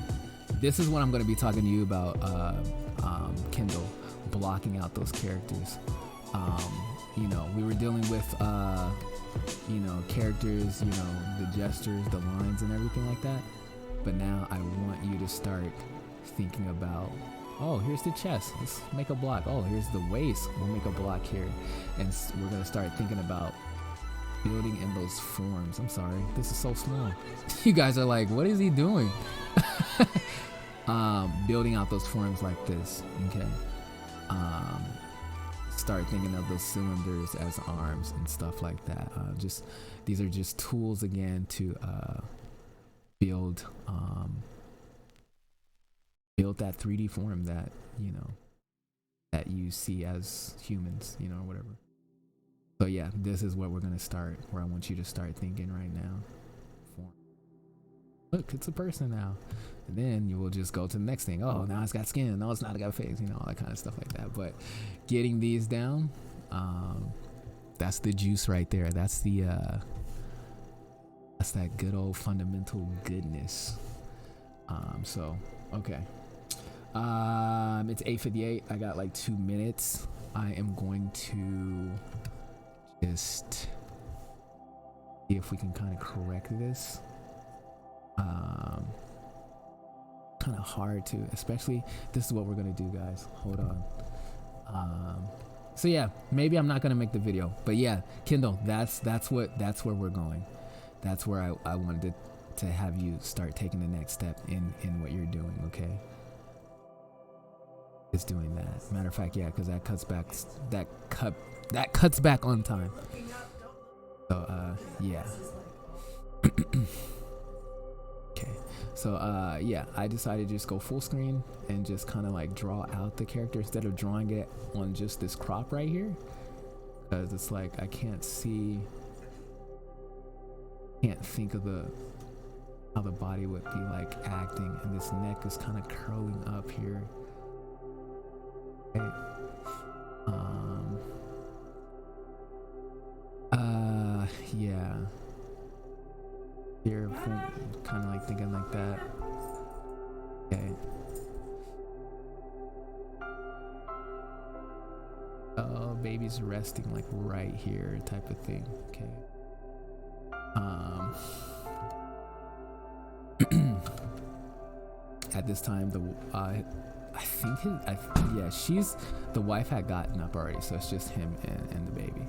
this is what I'm gonna be talking to you about, Kindle, blocking out those characters. You know, we were dealing with, you know, characters, you know, the gestures, the lines and everything like that. But now I want you to start thinking about, oh, here's the chest, let's make a block. Oh, here's the waist, we'll make a block here. And we're gonna start thinking about building in those forms. I'm sorry, this is so small. You guys are like, what is he doing? Building out those forms like this, okay? Start thinking of those cylinders as arms and stuff like that. Just, these are just tools again to build that 3D form that, you know, that you see as humans, you know, or whatever. So yeah, this is what we're gonna start, where I want you to start thinking right now. Form. Look, it's a person now. And then you will just go to the next thing. Oh, now it's got skin. No, it's not got a face, you know, all that kind of stuff like that. But getting these down, that's the juice right there. That's the that's that good old fundamental goodness. So okay. It's 8:58. I got like 2 minutes. I am going to just see if we can kind of correct this. Kind of hard to, especially, this is what we're gonna do, guys. Hold on. So yeah, maybe I'm not gonna make the video, but yeah, Kindle, that's where we're going. That's where I wanted to to have you start taking the next step in what you're doing. Okay, it's doing that. Matter of fact, yeah, because that cuts back on time. So yeah. Okay, so yeah, I decided to just go full screen and just kind of like draw out the character instead of drawing it on just this crop right here, because it's like I can't think of how the body would be like acting, and this neck is kind of curling up here. Okay. Yeah. Here, kind of like thinking like that. Okay. Oh, baby's resting like right here, type of thing. Okay. At this time, I think the wife had gotten up already, so it's just him and the baby.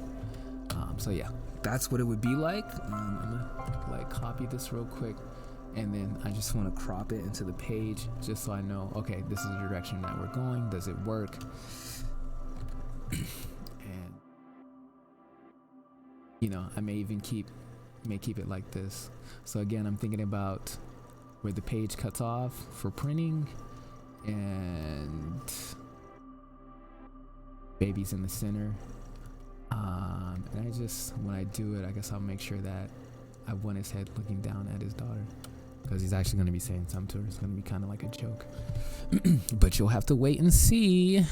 So yeah, that's what it would be like. I'm gonna like copy this real quick, and then I just want to crop it into the page just so I know, okay, this is the direction that we're going. Does it work? And you know, I may keep it like this. So again, I'm thinking about where the page cuts off for printing, and baby's in the center. And I just, when I do it, I guess I'll make sure that I want his head looking down at his daughter, because he's actually going to be saying something to her. It's going to be kind of like a joke. But you'll have to wait and see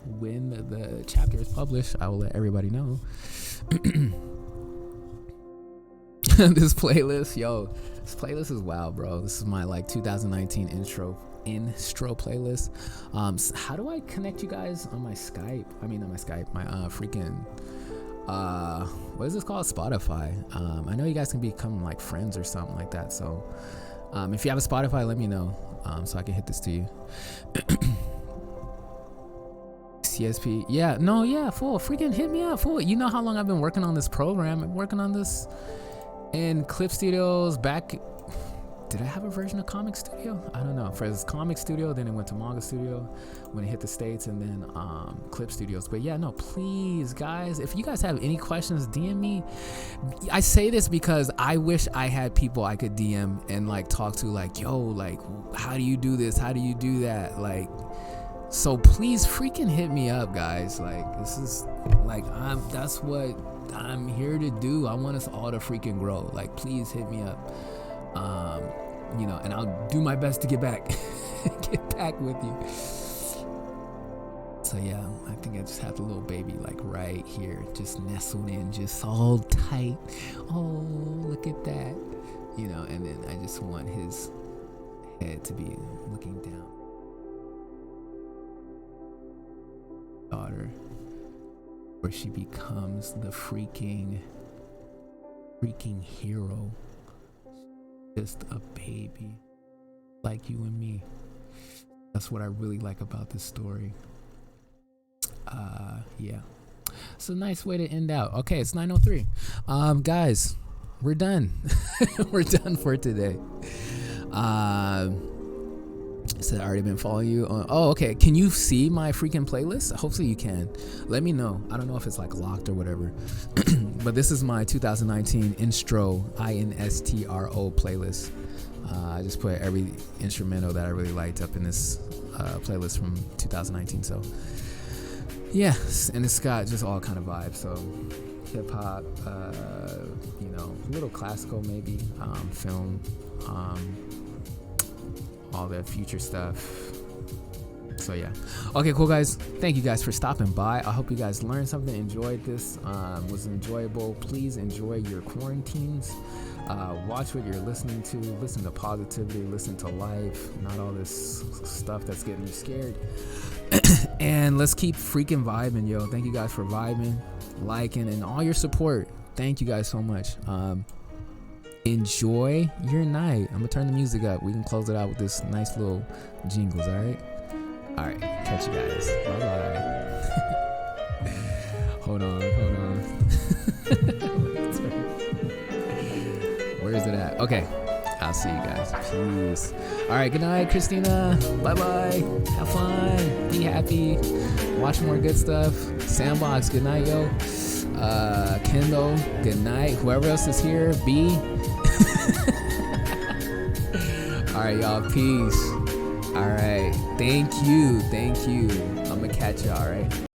when the chapter is published. I will let everybody know. This playlist is wild, bro. This is my like 2019 intro playlist. How do I connect you guys on my Skype? I mean, not my Skype, my freaking what is this called? Spotify. I know you guys can become like friends or something like that. So if you have a Spotify, let me know so I can hit this to you. CSP, yeah, no, yeah, fool, freaking hit me up, fool. You know how long I've been working on this program? I'm working on this in Clip Studios back. Did I have a version of Comic Studio? I don't know. First Comic Studio, then it went to Manga Studio when it hit the States, and then Clip Studios. But yeah, no, please, guys, if you guys have any questions, DM me. I say this because I wish I had people I could DM and like talk to, like, yo, like, how do you do this? How do you do that? Like, so please freaking hit me up, guys. Like, this is like, that's what I'm here to do. I want us all to freaking grow. Like, please hit me up. You know, and I'll do my best to get back with you. So yeah, I think I just have the little baby like right here, just nestled in, just all tight. Oh, look at that. You know, and then I just want his head to be looking down. Daughter, where she becomes the freaking hero. Just a baby like you and me. That's what I really like about this story. Yeah, it's a nice way to end out. Okay, it's 9:03. Guys, we're done. We're done for today. Said I already been following you on. Oh, okay. Can you see my freaking playlist? Hopefully you can. Let me know. I don't know if it's like locked or whatever. But this is my 2019 Instro playlist. I just put every instrumental that I really liked up in this playlist from 2019. So yeah, and it's got just all kind of vibes. So hip hop, you know, a little classical maybe, film, all the future stuff. So yeah, okay, cool, guys. Thank you guys for stopping by. I hope you guys learned something, enjoyed this, was enjoyable. Please enjoy your quarantines. Watch what you're listening to. Listen to positivity, listen to life, not all this stuff that's getting you scared. And let's keep freaking vibing, yo. Thank you guys for vibing, liking, and all your support. Thank you guys so much. Enjoy your night. I'm gonna turn the music up. We can close it out with this nice little jingles. All right, catch you guys. Bye bye. hold on. Where is it at? Okay, I'll see you guys. Peace. All right, good night, Christina. Bye-bye. Have fun. Be happy. Watch more good stuff. Sandbox, good night, yo. Kendall, good night. Whoever else is here, B. All right, y'all. Peace. All right. Thank you. I'm going to catch y'all, all right?